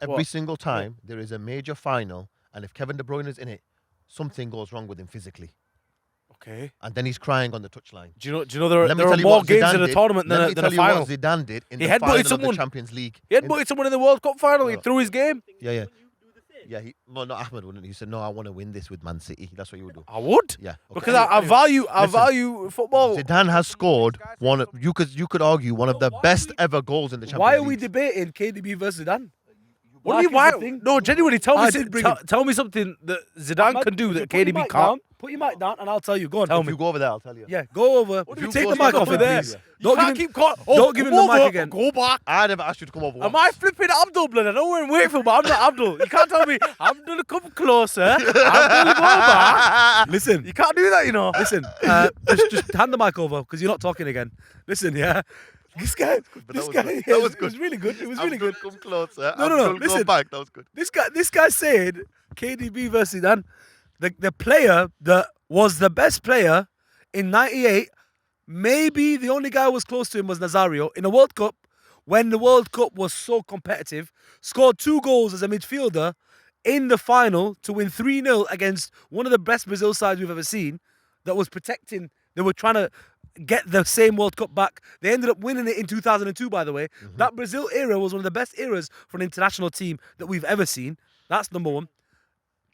Speaker 3: Every
Speaker 2: What?
Speaker 3: single time there is a major final, and if Kevin De Bruyne is in it, something goes wrong with him physically,
Speaker 2: Okay.
Speaker 3: and then he's crying on the touchline.
Speaker 2: Do you know there
Speaker 3: Let me
Speaker 2: are
Speaker 3: tell you
Speaker 2: more
Speaker 3: what
Speaker 2: games
Speaker 3: Zidane
Speaker 2: in a
Speaker 3: did.
Speaker 2: tournament
Speaker 3: Let
Speaker 2: than
Speaker 3: me
Speaker 2: a
Speaker 3: tell you
Speaker 2: final?
Speaker 3: what Zidane did in
Speaker 2: He
Speaker 3: the
Speaker 2: headbutted
Speaker 3: final of
Speaker 2: someone.
Speaker 3: the Champions League.
Speaker 2: He headbutted someone in the World Cup final. He
Speaker 3: No.
Speaker 2: threw his game.
Speaker 3: Yeah. Well, not Ahmed wouldn't. He said, "No, I want to win this with Man City." That's what you would do.
Speaker 2: I would.
Speaker 3: Yeah. Okay.
Speaker 2: Because I value football.
Speaker 3: Zidane has scored one. You could argue one of the best ever goals in the Champions
Speaker 1: Why are
Speaker 3: League.
Speaker 1: we debating KDB versus Zidane?
Speaker 2: What do you
Speaker 1: Mark is
Speaker 2: why?
Speaker 1: the thing.
Speaker 2: No, genuinely, tell
Speaker 1: I
Speaker 2: me,
Speaker 1: did bring
Speaker 2: tell me something that Zidane
Speaker 1: Ahmad,
Speaker 2: can do that
Speaker 1: put your
Speaker 2: KDB
Speaker 1: mic
Speaker 2: can't.
Speaker 1: down, Put your mic down, and I'll tell you. Go on.
Speaker 2: Tell
Speaker 3: If
Speaker 2: me.
Speaker 3: you go over there, I'll tell you.
Speaker 1: Yeah, go over.
Speaker 3: do
Speaker 1: You
Speaker 3: you
Speaker 1: take
Speaker 3: go
Speaker 1: the
Speaker 3: to
Speaker 1: mic
Speaker 3: go
Speaker 1: off
Speaker 3: over
Speaker 1: him,
Speaker 3: there?
Speaker 1: please.
Speaker 2: You
Speaker 1: Don't
Speaker 2: can't
Speaker 1: give him.
Speaker 2: keep caught.
Speaker 1: don't give him the mic again.
Speaker 2: Go back.
Speaker 3: I never asked you to come over.
Speaker 2: Am I flipping Abdul, blood? I know we're in Wakefield, but I'm not Abdul. You can't tell me Abdul come closer. Abdul go back.
Speaker 1: Listen,
Speaker 2: You can't do that, you know.
Speaker 1: listen. Just hand the mic over because you're not talking again. Listen, yeah. This guy,
Speaker 3: But
Speaker 1: this
Speaker 3: that was
Speaker 1: guy,
Speaker 3: good.
Speaker 1: yeah,
Speaker 3: That was
Speaker 1: it was
Speaker 3: good.
Speaker 1: really good. It was really
Speaker 3: Abdul,
Speaker 1: good.
Speaker 3: come closer.
Speaker 1: No,
Speaker 3: Abdul, go
Speaker 1: listen.
Speaker 3: back. That was good.
Speaker 1: This guy said KDB versus Zidane. The player that was the best player in '98, maybe the only guy who was close to him was Nazario in the World Cup. When the World Cup was so competitive, scored 2 goals as a midfielder in the final to win 3-0 against one of the best Brazil sides we've ever seen. That was protecting. They were trying to get the same World Cup back. They ended up winning it in 2002, by the way. That Brazil era was one of the best eras for an international team that we've ever seen. That's number one.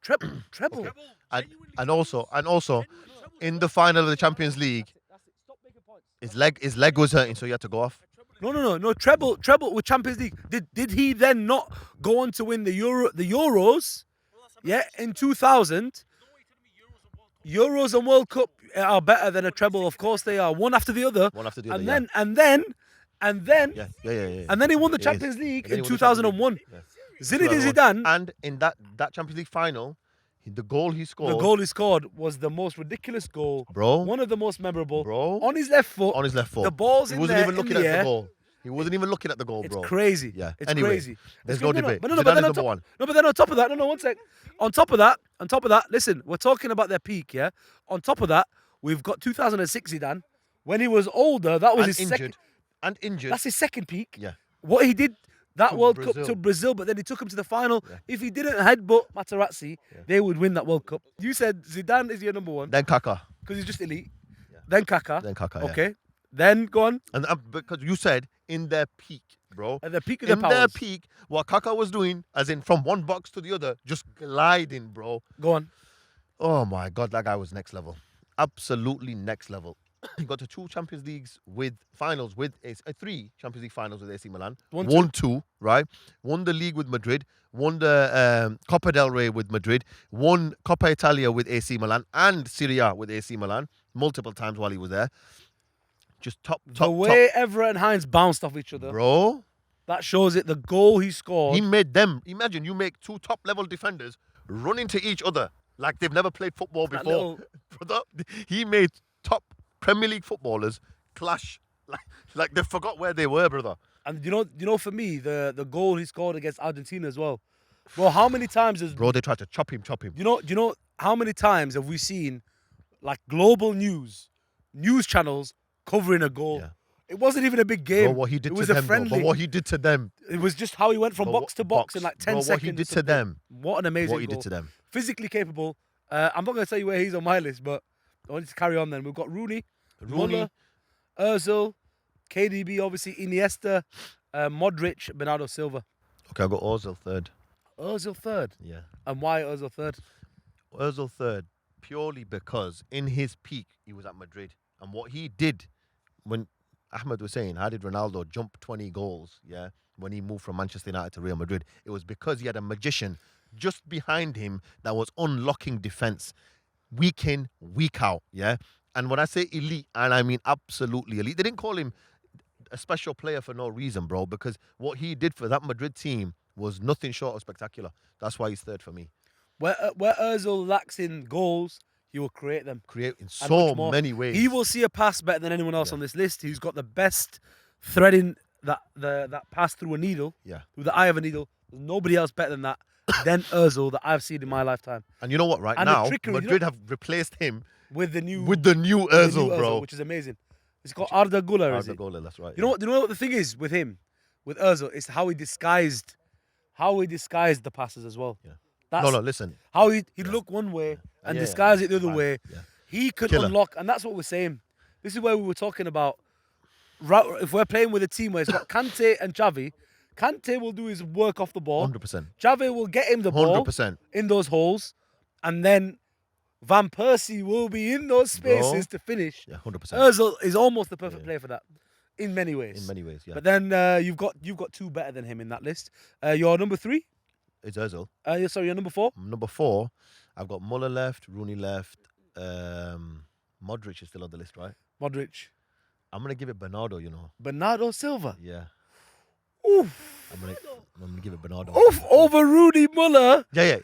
Speaker 1: Treble.
Speaker 3: And also, in the final of the Champions League, his leg was hurting, so he had to go off.
Speaker 1: No. Treble with Champions League. Did he then not go on to win the Euros? Yeah, in 2000. Euros and World Cup are better than a treble. Of course they are. One after the other.
Speaker 3: One after the other.
Speaker 1: And
Speaker 3: yeah.
Speaker 1: then and then
Speaker 3: Yeah.
Speaker 1: and then he won the
Speaker 3: It is.
Speaker 1: Champions League
Speaker 3: And then
Speaker 1: in
Speaker 3: he won the Champions
Speaker 1: 2001.
Speaker 3: League. Yeah.
Speaker 1: Zinedine
Speaker 3: 2001.
Speaker 1: Zidane.
Speaker 3: And in that Champions League final, the goal he scored,
Speaker 1: The goal he scored was the most ridiculous goal.
Speaker 3: bro,
Speaker 1: One of the most memorable.
Speaker 3: bro,
Speaker 1: On his left foot.
Speaker 3: on his left foot.
Speaker 1: The ball's
Speaker 3: he
Speaker 1: in
Speaker 3: wasn't
Speaker 1: there,
Speaker 3: even
Speaker 1: in
Speaker 3: looking
Speaker 1: the
Speaker 3: at
Speaker 1: air.
Speaker 3: the goal. He wasn't even looking at the goal,
Speaker 1: It's
Speaker 3: bro.
Speaker 1: crazy.
Speaker 3: Yeah.
Speaker 1: It's
Speaker 3: Anyway,
Speaker 1: crazy.
Speaker 3: there's
Speaker 1: It's
Speaker 3: no
Speaker 1: good.
Speaker 3: debate.
Speaker 1: But
Speaker 3: Zidane
Speaker 1: then
Speaker 3: is
Speaker 1: on
Speaker 3: number
Speaker 1: top,
Speaker 3: one.
Speaker 1: No, but then on top of that, no, one sec. On top of that, listen, we're talking about their peak, yeah? On top of that, we've got 2006 Zidane. When he was older, that was
Speaker 3: And
Speaker 1: his second.
Speaker 3: injured.
Speaker 1: That's his second peak.
Speaker 3: Yeah.
Speaker 1: What he did that
Speaker 3: To
Speaker 1: World Cup
Speaker 3: Brazil.
Speaker 1: to Brazil, but then he took him to the final.
Speaker 3: Yeah.
Speaker 1: If he didn't headbutt Materazzi, they would win that World Cup. You said Zidane is your number one
Speaker 3: Then Kaká.
Speaker 1: because he's just elite.
Speaker 3: Yeah.
Speaker 1: Then Kaká.
Speaker 3: Then Kaká. Yeah.
Speaker 1: Okay. Then go on.
Speaker 3: And because you said in their peak, bro.
Speaker 1: At the peak of their
Speaker 3: In
Speaker 1: powers.
Speaker 3: their peak, what Kaká was doing, as in from one box to the other, just gliding, bro.
Speaker 1: Go on.
Speaker 3: Oh my God, that guy was next level. Absolutely next level. He got to 2 Champions Leagues with finals with 3 Champions League finals with AC Milan. Won 2, right? Won the league with Madrid. Won the Coppa del Rey with Madrid. Won Coppa Italia with AC Milan and Serie A with AC Milan multiple times while he was there. Just top.
Speaker 1: The way Everett and Hines bounced off each other,
Speaker 3: Bro,
Speaker 1: that shows it. The goal he scored.
Speaker 3: he made them. Imagine you make 2 top level defenders run into each other like they've never played football
Speaker 1: That
Speaker 3: before. Brother, he made top Premier League footballers clash like they forgot where they were, brother.
Speaker 1: And you know, for me, the goal he scored against Argentina as well. Bro, how many times has
Speaker 3: Bro, they tried to chop him.
Speaker 1: do you know how many times have we seen like global news channels covering a goal?
Speaker 3: Yeah.
Speaker 1: It wasn't even a big
Speaker 3: Bro,
Speaker 1: game.
Speaker 3: what he did
Speaker 1: it
Speaker 3: to
Speaker 1: was
Speaker 3: them,
Speaker 1: a
Speaker 3: bro.
Speaker 1: friendly.
Speaker 3: But what he did to them.
Speaker 1: It was just how he went from
Speaker 3: Bro,
Speaker 1: box to box in like 10
Speaker 3: bro,
Speaker 1: seconds.
Speaker 3: what he
Speaker 1: or
Speaker 3: did to
Speaker 1: something.
Speaker 3: them.
Speaker 1: What an amazing
Speaker 3: What he
Speaker 1: goal.
Speaker 3: did to them.
Speaker 1: Physically capable. I'm not going to tell you where he's on my list, but I want to carry on then. We've got Rooney, Muller, Ozil, KDB, obviously, Iniesta, Modric, Bernardo Silva.
Speaker 3: Okay, I got Ozil third.
Speaker 1: Ozil third.
Speaker 3: Yeah.
Speaker 1: And why Ozil third?
Speaker 3: Ozil third, purely because in his peak, he was at Madrid. And what he did, when Ahmed was saying, how did Ronaldo jump 20 goals, yeah, when he moved from Manchester United to Real Madrid? It was because he had a magician just behind him that was unlocking defense week in, week out, yeah? And when I say elite, and I mean absolutely elite, they didn't call him a special player for no reason, bro, because what he did for that Madrid team was nothing short of spectacular. That's why he's third for me.
Speaker 1: Where Ozil lacks in goals, he will create them.
Speaker 3: Create in
Speaker 1: And
Speaker 3: so
Speaker 1: much more.
Speaker 3: many ways.
Speaker 1: He will see a pass better than anyone else
Speaker 3: Yeah.
Speaker 1: on this list. He's got the best threading that pass through a needle,
Speaker 3: Yeah.
Speaker 1: through the eye of a needle. There's nobody else better than that than Ozil that I've seen in my lifetime.
Speaker 3: And you know what, right
Speaker 1: And the
Speaker 3: now,
Speaker 1: trickery, you
Speaker 3: Madrid
Speaker 1: know-
Speaker 3: have replaced him
Speaker 1: With the new
Speaker 3: with the new Ozil, bro.
Speaker 1: which is amazing. It's called Arda Güler, is
Speaker 3: Arda
Speaker 1: it?
Speaker 3: Güler, that's right.
Speaker 1: You know what the thing is with him, with Ozil, it's how he disguised the passes as well.
Speaker 3: Yeah.
Speaker 1: That's
Speaker 3: No, listen.
Speaker 1: how he'd look one way and
Speaker 3: Yeah,
Speaker 1: disguise it the other
Speaker 3: man,
Speaker 1: way.
Speaker 3: yeah.
Speaker 1: He could
Speaker 3: Killer.
Speaker 1: unlock, and that's what we're saying. This is where we were talking about. If we're playing with a team where it's got Kante and Xavi, Kante will do his work off the ball.
Speaker 3: 100%.
Speaker 1: Xavi will get him the ball
Speaker 3: 100%.
Speaker 1: in those holes, and then Van Persie will be in those spaces to finish.
Speaker 3: Yeah, 100%.
Speaker 1: Ozil is almost the perfect player for that, in many ways.
Speaker 3: In many ways, yeah.
Speaker 1: But then you've got two better than him in that list. Your number 3.
Speaker 3: It's Ozil.
Speaker 1: Sorry, your number 4.
Speaker 3: Number 4, I've got Muller left, Rooney left. Modric is still on the list, right?
Speaker 1: Modric.
Speaker 3: I'm going to give it Bernardo, you know.
Speaker 1: Bernardo Silva.
Speaker 3: Yeah.
Speaker 1: Oof.
Speaker 3: I'm gonna give it Bernardo.
Speaker 1: Oof. Over Rudy Muller.
Speaker 3: Yeah.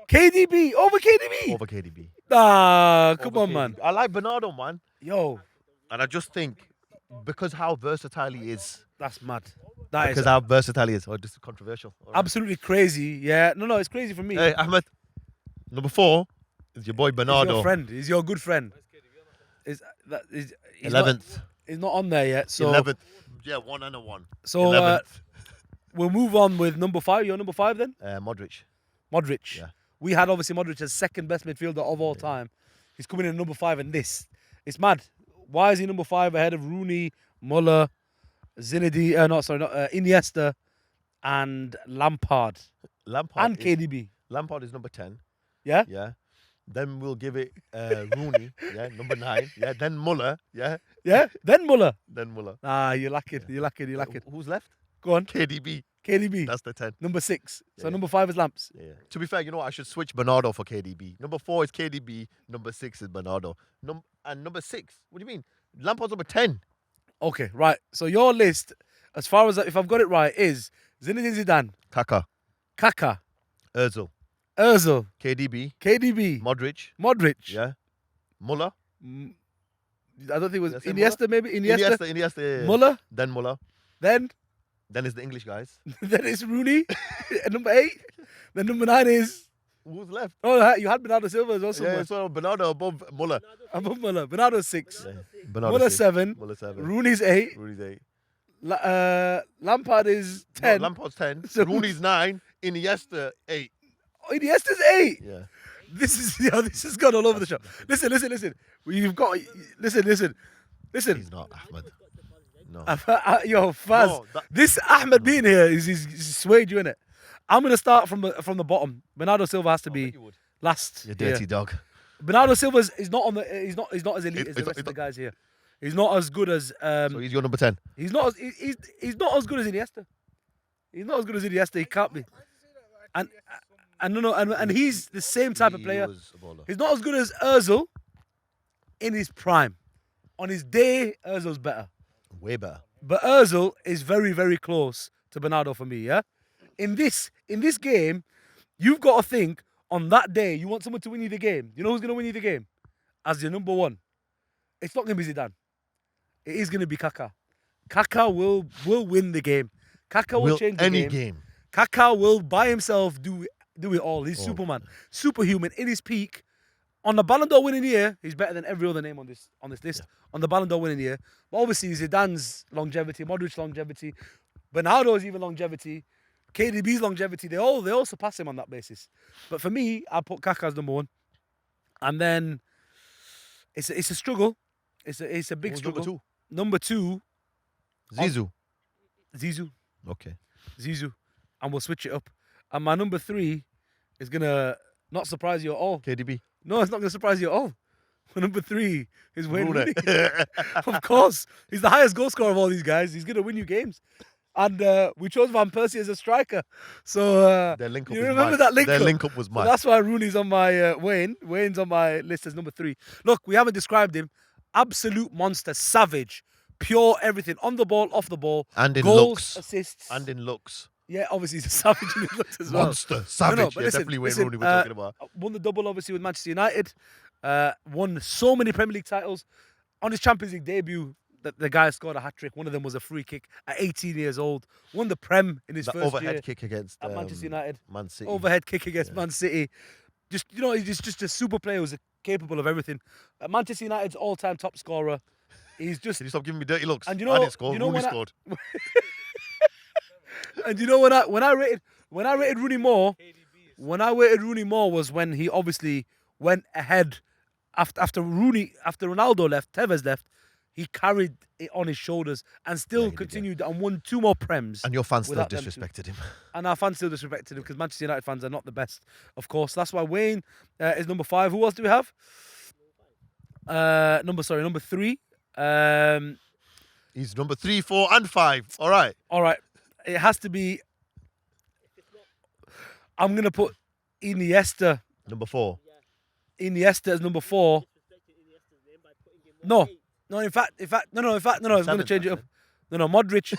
Speaker 1: KDB. Over KDB.
Speaker 3: Over KDB.
Speaker 1: Come
Speaker 3: Over
Speaker 1: on,
Speaker 3: KDB.
Speaker 1: man.
Speaker 3: I like Bernardo, man.
Speaker 1: Yo,
Speaker 3: And I just think, because how versatile he is.
Speaker 1: that's mad. That
Speaker 3: Because
Speaker 1: is
Speaker 3: how versatile he is. Oh, this is controversial. All right.
Speaker 1: absolutely crazy. Yeah. No, it's crazy for me.
Speaker 3: Hey, Ahmed. Number 4 is your boy
Speaker 1: He's
Speaker 3: Bernardo.
Speaker 1: your friend. He's your good friend. He's not,
Speaker 3: 11th.
Speaker 1: he's not on there yet. So
Speaker 3: 11th. Yeah, 1 and a 1.
Speaker 1: So
Speaker 3: 11th.
Speaker 1: we'll move on with number 5. Your number 5 then?
Speaker 3: Modric.
Speaker 1: Modric.
Speaker 3: Yeah.
Speaker 1: We had obviously Modric as second best midfielder of all time. He's coming in at number 5 in this. It's mad. Why is he number 5 ahead of Rooney, Muller, Iniesta, and Lampard
Speaker 3: Lampard
Speaker 1: and
Speaker 3: is,
Speaker 1: KDB?
Speaker 3: Lampard is number 10.
Speaker 1: Yeah?
Speaker 3: Yeah. Then we'll give it Rooney. Yeah, number 9. Yeah. Then Muller. Yeah.
Speaker 1: Yeah? Then Muller.
Speaker 3: Then Muller.
Speaker 1: You're lacking. You're lacking.
Speaker 3: Who's left?
Speaker 1: Go on.
Speaker 3: KDB.
Speaker 1: KDB.
Speaker 3: That's the 10.
Speaker 1: Number 6. So
Speaker 3: Yeah.
Speaker 1: number 5 is Lamps.
Speaker 3: Yeah. To be fair, you know what? I should switch Bernardo for KDB. Number 4 is KDB. Number 6 is Bernardo. And number 6, what do you mean? Lampard's number 10.
Speaker 1: Okay, right. So your list, as far as if I've got it right, is Zinedine Zidane,
Speaker 3: Kaka.
Speaker 1: Kaká,
Speaker 3: Ozil.
Speaker 1: Ozil,
Speaker 3: KDB.
Speaker 1: KDB,
Speaker 3: Modric.
Speaker 1: Modric.
Speaker 3: Yeah. Muller.
Speaker 1: I don't think it was
Speaker 3: Did I say
Speaker 1: Iniesta, maybe Iniesta.
Speaker 3: Iniesta. Yeah.
Speaker 1: Muller.
Speaker 3: Then Muller.
Speaker 1: Then
Speaker 3: It's the English guys.
Speaker 1: then it's Rooney at number 8. Then number 9 is
Speaker 3: Who's left?
Speaker 1: you had Bernardo Silva as well somewhere.
Speaker 3: Yeah, so Bernardo above Muller.
Speaker 1: Above Muller. Bernardo 6.
Speaker 3: Yeah. Bernardo
Speaker 1: Muller
Speaker 3: 6.
Speaker 1: 7.
Speaker 3: Muller 7.
Speaker 1: Rooney's 8.
Speaker 3: Rooney's 8.
Speaker 1: Lampard is
Speaker 3: No,
Speaker 1: 10.
Speaker 3: Lampard's 10.
Speaker 1: So-
Speaker 3: Rooney's 9. Iniesta 8.
Speaker 1: Iniesta's 8.
Speaker 3: Yeah.
Speaker 1: This has gone all over the shop. Listen. You've got listen.
Speaker 3: He's not Ahmed. No.
Speaker 1: Yo, Faz,
Speaker 3: No,
Speaker 1: this Ahmed being here is swayed you in it. I'm gonna start from the bottom. Bernardo Silva has to be last.
Speaker 3: You dirty
Speaker 1: here.
Speaker 3: dog.
Speaker 1: Bernardo Silva is not on the. He's not as elite as the
Speaker 3: It's-
Speaker 1: rest of the guys here. He's not as good as.
Speaker 3: So he's your number 10.
Speaker 1: He's not as good as Iniesta. He's not as good as Iniesta. He can't be. And he's the same type of
Speaker 3: He
Speaker 1: player.
Speaker 3: was a baller.
Speaker 1: He's not as good as Ozil in his prime. On his day, Ozil's better.
Speaker 3: Way better.
Speaker 1: But Ozil is very, very close to Bernardo for me, yeah? In this game, you've got to think on that day, you want someone to win you the game. You know who's going to win you the game? As your number 1. It's not going to be Zidane. It is going to be Kaká. Kaká will win the game. Kaká will change the
Speaker 3: any
Speaker 1: game.
Speaker 3: game.
Speaker 1: Kaká will by himself do it all. He's Superman. Superhuman in his peak. on the Ballon d'Or winning year, he's better than every other name on this list. On the Ballon d'Or winning year, but obviously Zidane's longevity, Modric's longevity, Bernardo's even longevity, KDB's longevity. They all surpass him on that basis. But for me, I put Kaká as number 1, and then it's a struggle. It's a big
Speaker 3: Who's
Speaker 1: struggle.
Speaker 3: number
Speaker 1: 2,
Speaker 3: two? Zizou.
Speaker 1: Zizou.
Speaker 3: Okay.
Speaker 1: Zizou, and we'll switch it up. And my number 3 is gonna not surprise you at all.
Speaker 3: KDB.
Speaker 1: No, it's not gonna surprise you at all. My number 3 is Wayne
Speaker 3: Rooney.
Speaker 1: Rooney. Of course, he's the highest goal scorer of all these guys. He's gonna win you games. And we chose Van Persie as a striker. So
Speaker 3: Their link up
Speaker 1: you
Speaker 3: was
Speaker 1: remember
Speaker 3: mad.
Speaker 1: that link
Speaker 3: Their
Speaker 1: up?
Speaker 3: link up was
Speaker 1: So
Speaker 3: mad.
Speaker 1: that's why Rooney's on my Wayne's on my list as number 3. Look, we haven't described him. Absolute monster, savage, pure everything on the ball, off the ball,
Speaker 3: And in
Speaker 1: goals,
Speaker 3: looks.
Speaker 1: assists.
Speaker 3: And in looks.
Speaker 1: Yeah, obviously he's a savage in his looks as well.
Speaker 3: Monster. Savage.
Speaker 1: but
Speaker 3: Yeah,
Speaker 1: listen,
Speaker 3: definitely Wayne
Speaker 1: listen,
Speaker 3: Rooney we're talking about.
Speaker 1: Won the double obviously with Manchester United. Won so many Premier League titles. On his Champions League debut, the guy scored a hat-trick. One of them was a free kick at 18 years old. Won the Prem in his
Speaker 3: That
Speaker 1: first
Speaker 3: overhead
Speaker 1: year
Speaker 3: kick against
Speaker 1: at Manchester United.
Speaker 3: Man City.
Speaker 1: Overhead kick against Man City. Just he's just a super player who's capable of everything. Manchester United's all-time top scorer. He's just
Speaker 3: Can you stop giving me dirty looks?
Speaker 1: And
Speaker 3: I didn't score. Rooney
Speaker 1: when
Speaker 3: scored.
Speaker 1: and you know when I rated Rooney more, was when he obviously went ahead after Ronaldo left, Tevez left. He carried it on his shoulders and still
Speaker 3: he did,
Speaker 1: continued and won 2 more Prems.
Speaker 3: And your fans still
Speaker 1: without them two.
Speaker 3: disrespected him.
Speaker 1: And our fans still disrespected him because Manchester United fans are not the best, of course. That's why Wayne is number 5. Who else do we have? Number 3.
Speaker 3: He's number 3, 4, and 5. All right.
Speaker 1: All right. It has to be. I'm going to put Iniesta.
Speaker 3: Number 4.
Speaker 1: Iniesta as number 4. No. No, in fact, no. I was going to
Speaker 3: Seventh,
Speaker 1: change it
Speaker 3: I
Speaker 1: up. No, Modric.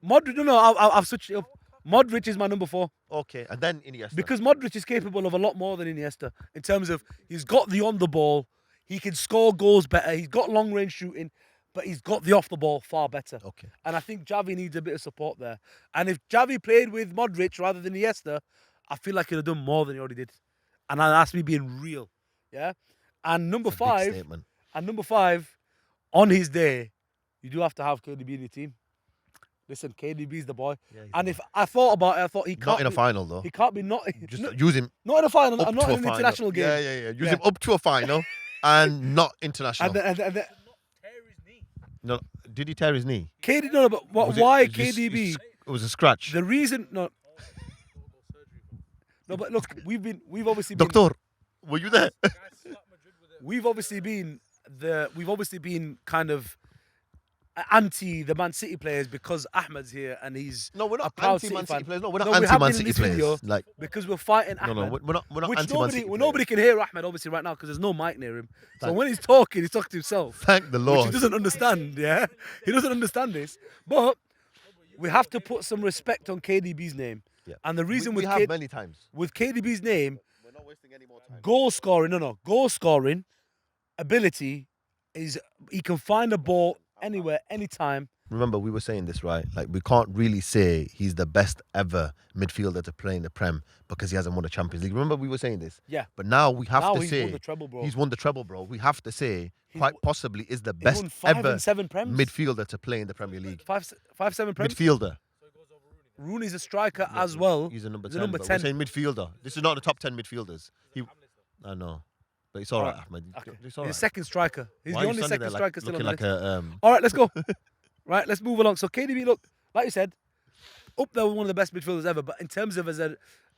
Speaker 1: No, I've switched it up. Modric is my number 4
Speaker 3: Okay. And then Iniesta.
Speaker 1: because Modric is capable of a lot more than Iniesta in terms of he's got the on the ball, he can score goals better, he's got long range shooting, but he's got the off the ball far better.
Speaker 3: Okay.
Speaker 1: And I think Xavi needs a bit of support there. And if Xavi played with Modric rather than Iniesta, I feel like he'd have done more than he already did. And that's me being real. Yeah. And number
Speaker 3: It's a big
Speaker 1: 5.
Speaker 3: statement.
Speaker 1: And number 5, on his day, you do have to have KDB in your team. Listen, KDB's the boy.
Speaker 3: Yeah, he's
Speaker 1: And
Speaker 3: the
Speaker 1: if I thought about it, I thought he can't
Speaker 3: Not in a
Speaker 1: be-
Speaker 3: final, though.
Speaker 1: He can't be not
Speaker 3: Just
Speaker 1: not,
Speaker 3: use him
Speaker 1: not in a final,
Speaker 3: up
Speaker 1: and not
Speaker 3: to a
Speaker 1: in an
Speaker 3: final.
Speaker 1: international game.
Speaker 3: Yeah. Use
Speaker 1: Yeah.
Speaker 3: him up to a final and not international.
Speaker 1: And then
Speaker 3: No, did he tear his knee?
Speaker 1: KD, no, but
Speaker 3: Was it-
Speaker 1: why
Speaker 3: it just-
Speaker 1: KDB?
Speaker 3: It was a scratch.
Speaker 1: The reason, no, but look, we've obviously been,
Speaker 3: Doctor, were you there?
Speaker 1: we've obviously been kind of anti the Man City players because Ahmed's here and he's
Speaker 3: No, we're
Speaker 1: a
Speaker 3: not
Speaker 1: proud
Speaker 3: anti-Man
Speaker 1: fan.
Speaker 3: City players. No, we're not
Speaker 1: No, we have
Speaker 3: anti-Man
Speaker 1: been in
Speaker 3: City
Speaker 1: this
Speaker 3: players.
Speaker 1: video
Speaker 3: Like,
Speaker 1: because we're fighting Ahmed.
Speaker 3: no, we're not
Speaker 1: Which
Speaker 3: anti-Man City players.
Speaker 1: nobody can hear Ahmed obviously right now because there's no mic near him. So
Speaker 3: Thank-
Speaker 1: when he's talking to himself,
Speaker 3: Thank the
Speaker 1: which
Speaker 3: Lord.
Speaker 1: he doesn't understand. Yeah, he doesn't understand this. But we have to put some respect on KDB's name.
Speaker 3: Yeah.
Speaker 1: And the reason
Speaker 3: we
Speaker 1: with
Speaker 3: have many times.
Speaker 1: with KDB's name,
Speaker 3: We're not wasting any more time.
Speaker 1: goal scoring ability is he can find a ball anywhere, anytime.
Speaker 3: Remember, we were saying this, right? Like, we can't really say he's the best ever midfielder to play in the Prem because he hasn't won a Champions League. Remember, we were saying this.
Speaker 1: Yeah.
Speaker 3: But now we have
Speaker 1: Now
Speaker 3: to
Speaker 1: he's
Speaker 3: say
Speaker 1: won the treble, bro.
Speaker 3: he's won the treble, bro. We have to say
Speaker 1: He's
Speaker 3: quite
Speaker 1: won-
Speaker 3: possibly is the
Speaker 1: He
Speaker 3: best
Speaker 1: won 5
Speaker 3: ever
Speaker 1: and 7 Prems.
Speaker 3: midfielder to play in the Premier League.
Speaker 1: 5-7 Prems.
Speaker 3: Midfielder.
Speaker 1: Rooney's a striker as well.
Speaker 3: He's a number
Speaker 1: He's
Speaker 3: 10.
Speaker 1: a number
Speaker 3: but
Speaker 1: 10.
Speaker 3: We're saying midfielder. This is not the top 10 midfielders. I know. But it's all right, Ahmed.
Speaker 1: Okay.
Speaker 3: It's all
Speaker 1: He's
Speaker 3: right.
Speaker 1: a second striker. He's
Speaker 3: Why
Speaker 1: the
Speaker 3: are you
Speaker 1: only
Speaker 3: standing
Speaker 1: second
Speaker 3: there like-
Speaker 1: striker still on
Speaker 3: looking
Speaker 1: the
Speaker 3: like
Speaker 1: list.
Speaker 3: a
Speaker 1: All right, let's go. Right, let's move along. So KDB, look, like you said, up there with one of the best midfielders ever. But in terms of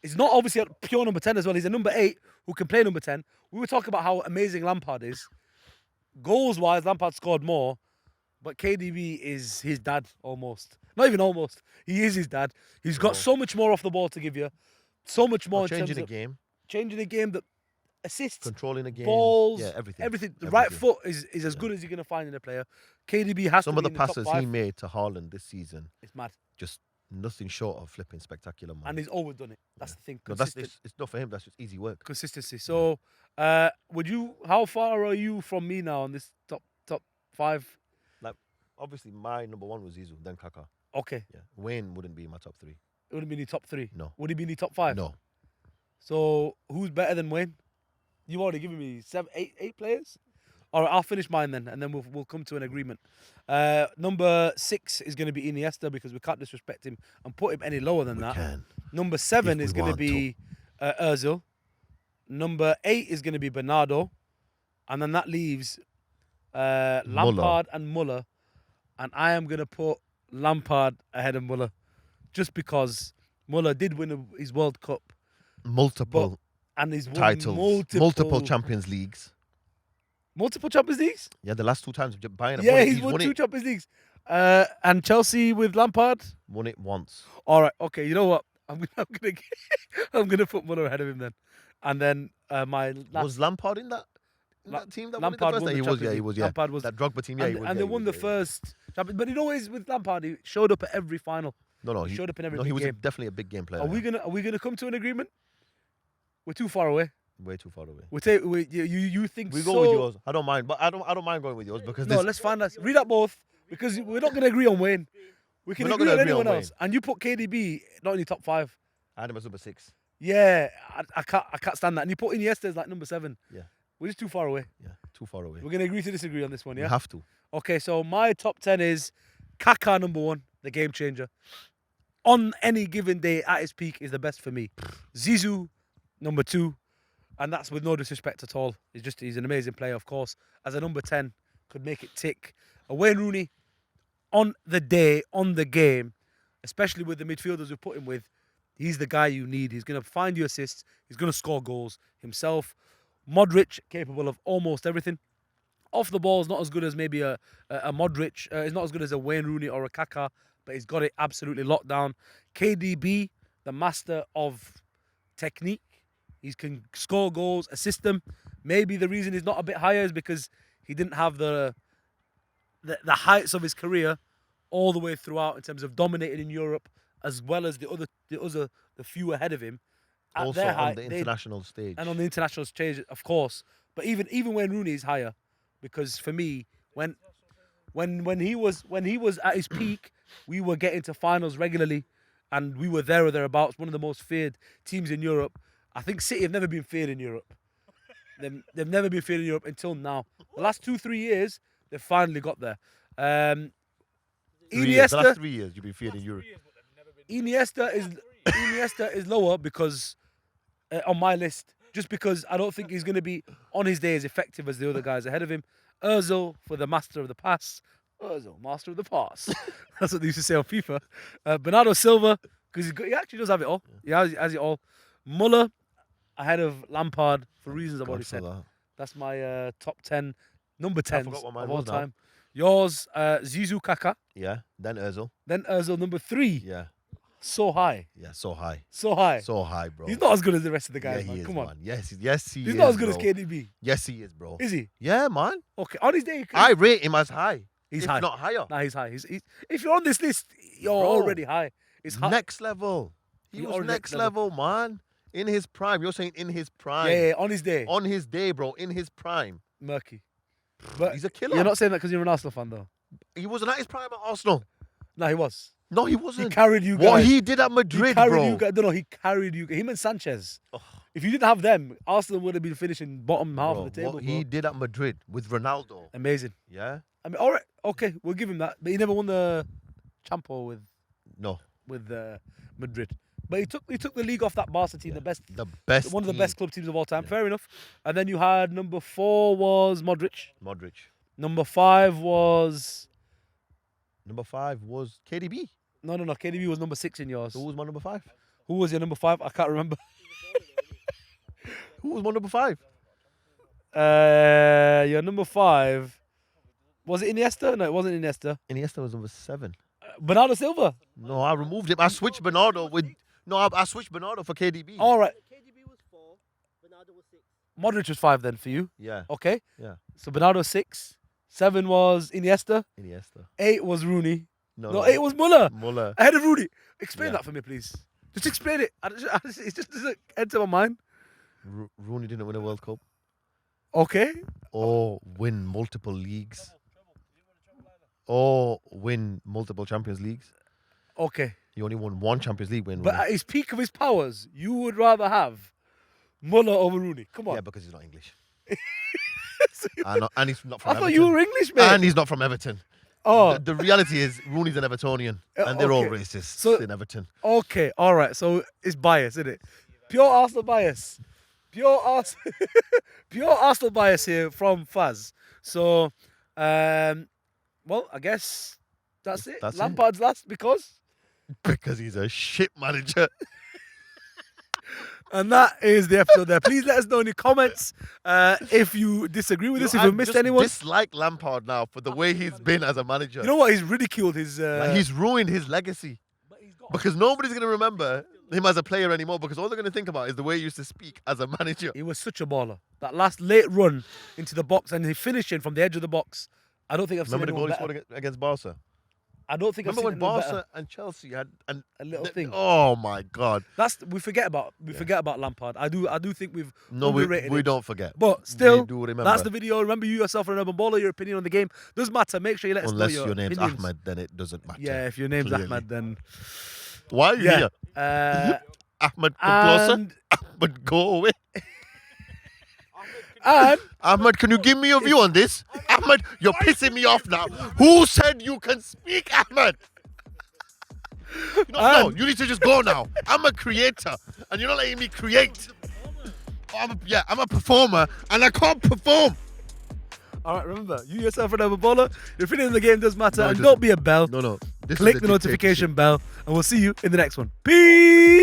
Speaker 1: he's not obviously a pure number 10 as well. He's a number 8 who can play number 10. We were talking about how amazing Lampard is. Goals-wise, Lampard scored more, but KDB is his dad almost. Not even almost. He is his dad. He's got so much more off the ball to give you. So much more in
Speaker 3: changing
Speaker 1: terms
Speaker 3: the
Speaker 1: of
Speaker 3: game,
Speaker 1: changing the game, that assists,
Speaker 3: controlling the game,
Speaker 1: balls,
Speaker 3: yeah, everything.
Speaker 1: everything. The right
Speaker 3: Everything.
Speaker 1: foot is as good as you're going to find in a player. KDB has
Speaker 3: Some
Speaker 1: to
Speaker 3: of
Speaker 1: be
Speaker 3: the
Speaker 1: in the top
Speaker 3: passes
Speaker 1: 5.
Speaker 3: he made to Haaland this season,
Speaker 1: It's mad.
Speaker 3: just nothing short of flipping spectacular, man.
Speaker 1: And he's always done it. That's the thing.
Speaker 3: No, that's
Speaker 1: Consistent.
Speaker 3: it's not for him. That's just easy work.
Speaker 1: Consistency. So, how far are you from me now on this top 5?
Speaker 3: Obviously, my number 1 was Zizou, then Kaká.
Speaker 1: Okay.
Speaker 3: Yeah, Wayne wouldn't be in my top 3.
Speaker 1: It wouldn't be in the top 3.
Speaker 3: No.
Speaker 1: Would he be in the top 5?
Speaker 3: No,
Speaker 1: So who's better than Wayne? You've already given me eight players. All right, I'll finish mine then, and then we'll come to an agreement. Number 6 is going to be Iniesta because we can't disrespect him and put him any lower than
Speaker 3: We
Speaker 1: that.
Speaker 3: can.
Speaker 1: Number 7
Speaker 3: If
Speaker 1: is
Speaker 3: we
Speaker 1: going to
Speaker 3: want
Speaker 1: be Ozil. Number 8 is going to be Bernardo, and then that leaves Lampard and Muller, and I am going to put Lampard ahead of Muller, just because Muller did win his World Cup
Speaker 3: Multiple
Speaker 1: and he's won
Speaker 3: titles, multiple Champions Leagues.
Speaker 1: multiple Champions Leagues.
Speaker 3: Yeah, the last 2 times Bayern have
Speaker 1: Yeah,
Speaker 3: won it.
Speaker 1: he's won two
Speaker 3: it.
Speaker 1: Champions Leagues. And Chelsea with Lampard.
Speaker 3: Won it once.
Speaker 1: All right, okay. You know what? I'm gonna put Muller ahead of him then, and then my last,
Speaker 3: Was Lampard in that team that
Speaker 1: Lampard
Speaker 3: won it
Speaker 1: won
Speaker 3: the
Speaker 1: the
Speaker 3: first?
Speaker 1: Champions
Speaker 3: He was.
Speaker 1: League. Lampard was,
Speaker 3: That Drogba team. Yeah,
Speaker 1: and,
Speaker 3: he was.
Speaker 1: and
Speaker 3: yeah,
Speaker 1: they
Speaker 3: he
Speaker 1: won
Speaker 3: was,
Speaker 1: the
Speaker 3: yeah.
Speaker 1: first Champions. But you know, with Lampard, he showed up at every final.
Speaker 3: No,
Speaker 1: He showed up in every
Speaker 3: no,
Speaker 1: big
Speaker 3: he was
Speaker 1: game.
Speaker 3: definitely a big game player.
Speaker 1: Are we gonna come to an agreement? We're too far away.
Speaker 3: Way too far away.
Speaker 1: You think
Speaker 3: We
Speaker 1: so?
Speaker 3: go with yours. I don't mind, but I don't mind going with yours because
Speaker 1: No, let's find us. Read out both because we're not gonna agree on Wayne. We can
Speaker 3: We're not
Speaker 1: agree
Speaker 3: gonna
Speaker 1: on
Speaker 3: agree on
Speaker 1: anyone else.
Speaker 3: Wayne.
Speaker 1: And you put KDB not in your top 5.
Speaker 3: I had him as number 6.
Speaker 1: Yeah, I can't stand that. And you put Iniesta as like number 7.
Speaker 3: Yeah.
Speaker 1: We're just too far away.
Speaker 3: Yeah, too far away.
Speaker 1: We're gonna agree to disagree on this one,
Speaker 3: We
Speaker 1: yeah?
Speaker 3: have to.
Speaker 1: Okay, so my top 10 is Kaká number 1, the game changer. On any given day at his peak is the best for me. Zizou number 2, and that's with no disrespect at all. He's an amazing player, of course. As a number 10, could make it tick. Wayne Rooney, on the day, on the game, especially with the midfielders we put him with, he's the guy you need. He's going to find you assists. He's going to score goals himself. Modric, capable of almost everything. Off the ball is not as good as maybe a Modric. It's not as good as a Wayne Rooney or a Kaká, but he's got it absolutely locked down. KDB, the master of technique. He can score goals, assist them. Maybe the reason he's not a bit higher is because he didn't have the heights of his career all the way throughout in terms of dominating in Europe, as well as the few ahead of him. At
Speaker 3: Also
Speaker 1: their
Speaker 3: on
Speaker 1: height,
Speaker 3: the international stage.
Speaker 1: and on the international stage, of course. But even Wayne Rooney is higher, because for me, when he was at his peak, we were getting to finals regularly, and we were there or thereabouts. One of the most feared teams in Europe. I think City have never been feared in Europe. They've never been feared in Europe until now. The last 2-3 years, they've finally got there.
Speaker 3: 3 years. The
Speaker 1: Iniesta,
Speaker 3: last 3 years you've been feared in Europe.
Speaker 1: Iniesta is lower because on my list, just because I don't think he's going to be on his day as effective as the other guys ahead of him. Ozil for the master of the pass. Ozil, master of the pass. That's what they used to say on FIFA. Bernardo Silva, because he actually does have it all. He has it all. Muller ahead of Lampard for reasons I've already said. That's my top 10, number 10s
Speaker 3: forgot what mine
Speaker 1: of all
Speaker 3: was now.
Speaker 1: time. Yours, Zizou, Kaká.
Speaker 3: Yeah. Then Ozil.
Speaker 1: Then Ozil, number 3.
Speaker 3: Yeah.
Speaker 1: So high.
Speaker 3: Yeah. So high.
Speaker 1: So high.
Speaker 3: So high, bro.
Speaker 1: He's not as good as the rest of the
Speaker 3: Yeah,
Speaker 1: guys,
Speaker 3: he
Speaker 1: man.
Speaker 3: is,
Speaker 1: Come on.
Speaker 3: man. Yes, he
Speaker 1: He's
Speaker 3: is.
Speaker 1: not as good
Speaker 3: bro.
Speaker 1: as KDB.
Speaker 3: Yes, he is, bro.
Speaker 1: Is he?
Speaker 3: Yeah, man.
Speaker 1: Okay. On his day,
Speaker 3: I rate him as high.
Speaker 1: he's
Speaker 3: if
Speaker 1: high.
Speaker 3: not higher.
Speaker 1: Nah, he's high. He's, if you're on this list, you're
Speaker 3: Bro.
Speaker 1: already high. It's high.
Speaker 3: Next level. He
Speaker 1: You're
Speaker 3: was
Speaker 1: already
Speaker 3: next
Speaker 1: next level.
Speaker 3: level, man. In his prime. You're saying in his prime.
Speaker 1: Yeah, on his day.
Speaker 3: On his day, bro. In his prime.
Speaker 1: Murky. But
Speaker 3: He's a killer.
Speaker 1: you're not saying that because you're an Arsenal fan, though.
Speaker 3: He wasn't at his prime at Arsenal.
Speaker 1: No, he was.
Speaker 3: No, he
Speaker 1: He
Speaker 3: wasn't.
Speaker 1: carried you guys.
Speaker 3: What he did at
Speaker 1: He
Speaker 3: Madrid,
Speaker 1: carried
Speaker 3: bro.
Speaker 1: you guys. No, he carried you. Him and Sanchez.
Speaker 3: Oh.
Speaker 1: If you didn't have them, Arsenal would have been finishing bottom half
Speaker 3: Bro,
Speaker 1: of the table.
Speaker 3: what
Speaker 1: Bro.
Speaker 3: he did at Madrid with Ronaldo.
Speaker 1: Amazing.
Speaker 3: Yeah?
Speaker 1: I mean, all right, okay, we'll give him that. But he never won the Champo
Speaker 3: No.
Speaker 1: with Madrid. But he took the league off that Barca team,
Speaker 3: Yeah.
Speaker 1: the best,
Speaker 3: The best.
Speaker 1: one of the
Speaker 3: team.
Speaker 1: best club teams of all time.
Speaker 3: Yeah.
Speaker 1: Fair enough. And then you had number 4 was Modric.
Speaker 3: Modric.
Speaker 1: Number 5 was
Speaker 3: Number 5 was KDB.
Speaker 1: no. KDB was number 6 in yours.
Speaker 3: Who was my number 5?
Speaker 1: Who was your number 5? I can't remember.
Speaker 3: Who was my number 5?
Speaker 1: Your number 5 was it Iniesta? No, it wasn't Iniesta.
Speaker 3: Iniesta was number 7.
Speaker 1: Bernardo Silva.
Speaker 3: No, I removed him. I switched Bernardo with. No, I switched Bernardo for KDB.
Speaker 1: All right,
Speaker 4: KDB was 4, Bernardo was 6.
Speaker 1: Modric was 5 then for you.
Speaker 3: Yeah.
Speaker 1: Okay.
Speaker 3: Yeah.
Speaker 1: So Bernardo 6, 7 was Iniesta,
Speaker 3: Iniesta.
Speaker 1: 8 was Rooney.
Speaker 3: No.
Speaker 1: No, 8 was Muller.
Speaker 3: Muller.
Speaker 1: Ahead of Rooney. Explain
Speaker 3: Yeah.
Speaker 1: that for me, please. Just explain it. It just doesn't enter my mind.
Speaker 3: Rooney didn't win a World Cup
Speaker 1: Okay.
Speaker 3: or win multiple leagues or win multiple Champions Leagues.
Speaker 1: Okay.
Speaker 3: He only won one Champions League win.
Speaker 1: But at his peak of his powers, you would rather have Muller over Rooney. Come on.
Speaker 3: Yeah, because he's not English. And he's not from
Speaker 1: I
Speaker 3: Everton.
Speaker 1: thought you were English, mate.
Speaker 3: And he's not from Everton.
Speaker 1: Oh,
Speaker 3: The reality is Rooney's an Evertonian, and they're all
Speaker 1: okay.
Speaker 3: racist
Speaker 1: So-
Speaker 3: in Everton.
Speaker 1: okay. All right. So it's bias, isn't it? Pure Arsenal bias. Pure Arsenal, pure Arsenal bias here from Faz. So, well, I guess that's it.
Speaker 3: That's it.
Speaker 1: Lampard's last because.
Speaker 3: Because he's a shit manager.
Speaker 1: And that is the episode there. Please let us know in the comments if you disagree with us, if we missed anyone.
Speaker 3: Dislike Lampard now for the way he's been as a manager.
Speaker 1: You know what? He's ridiculed his.
Speaker 3: Like, he's ruined his legacy. Because nobody's going to remember him as a player anymore, because all they're going to think about is the way he used to speak as a manager.
Speaker 1: He was such a baller. That last late run into the box and he finishing from the edge of the box. I don't think I've seen
Speaker 3: Remember the goal
Speaker 1: anyone
Speaker 3: he
Speaker 1: better.
Speaker 3: scored against Barca?
Speaker 1: I don't think
Speaker 3: Remember
Speaker 1: I've
Speaker 3: when
Speaker 1: seen anyone
Speaker 3: Barca
Speaker 1: better.
Speaker 3: and Chelsea had
Speaker 1: A little thing.
Speaker 3: Oh my God!
Speaker 1: We forget about Lampard. I do think we've
Speaker 3: No,
Speaker 1: underrated
Speaker 3: we
Speaker 1: him.
Speaker 3: don't forget.
Speaker 1: But still,
Speaker 3: we do remember.
Speaker 1: that's the video. Remember, you yourself are an urban baller. Your opinion on the game does matter. Make sure you let us
Speaker 3: Unless
Speaker 1: know
Speaker 3: your name's
Speaker 1: opinions.
Speaker 3: Ahmed, then it doesn't matter.
Speaker 1: Yeah, if your name's
Speaker 3: clearly.
Speaker 1: Ahmed, then
Speaker 3: Why are you
Speaker 1: yeah.
Speaker 3: here? Ahmed, come closer.
Speaker 1: And,
Speaker 3: Ahmed, go away.
Speaker 1: and
Speaker 3: Ahmed, can you give me your view on this? Ahmed, you're pissing me off now. Who said you can speak, Ahmed? No, you need to just go now. I'm a creator, and you're not letting me create. I'm a performer, and I can't perform.
Speaker 1: all right, remember, you yourself are an urban baller. Your opinion on the game does matter.
Speaker 3: No, it
Speaker 1: and
Speaker 3: doesn't.
Speaker 1: don't be a bell.
Speaker 3: No. This is
Speaker 1: Click
Speaker 3: a
Speaker 1: the
Speaker 3: dictatorship.
Speaker 1: notification bell, and we'll see you in the next one. Peace.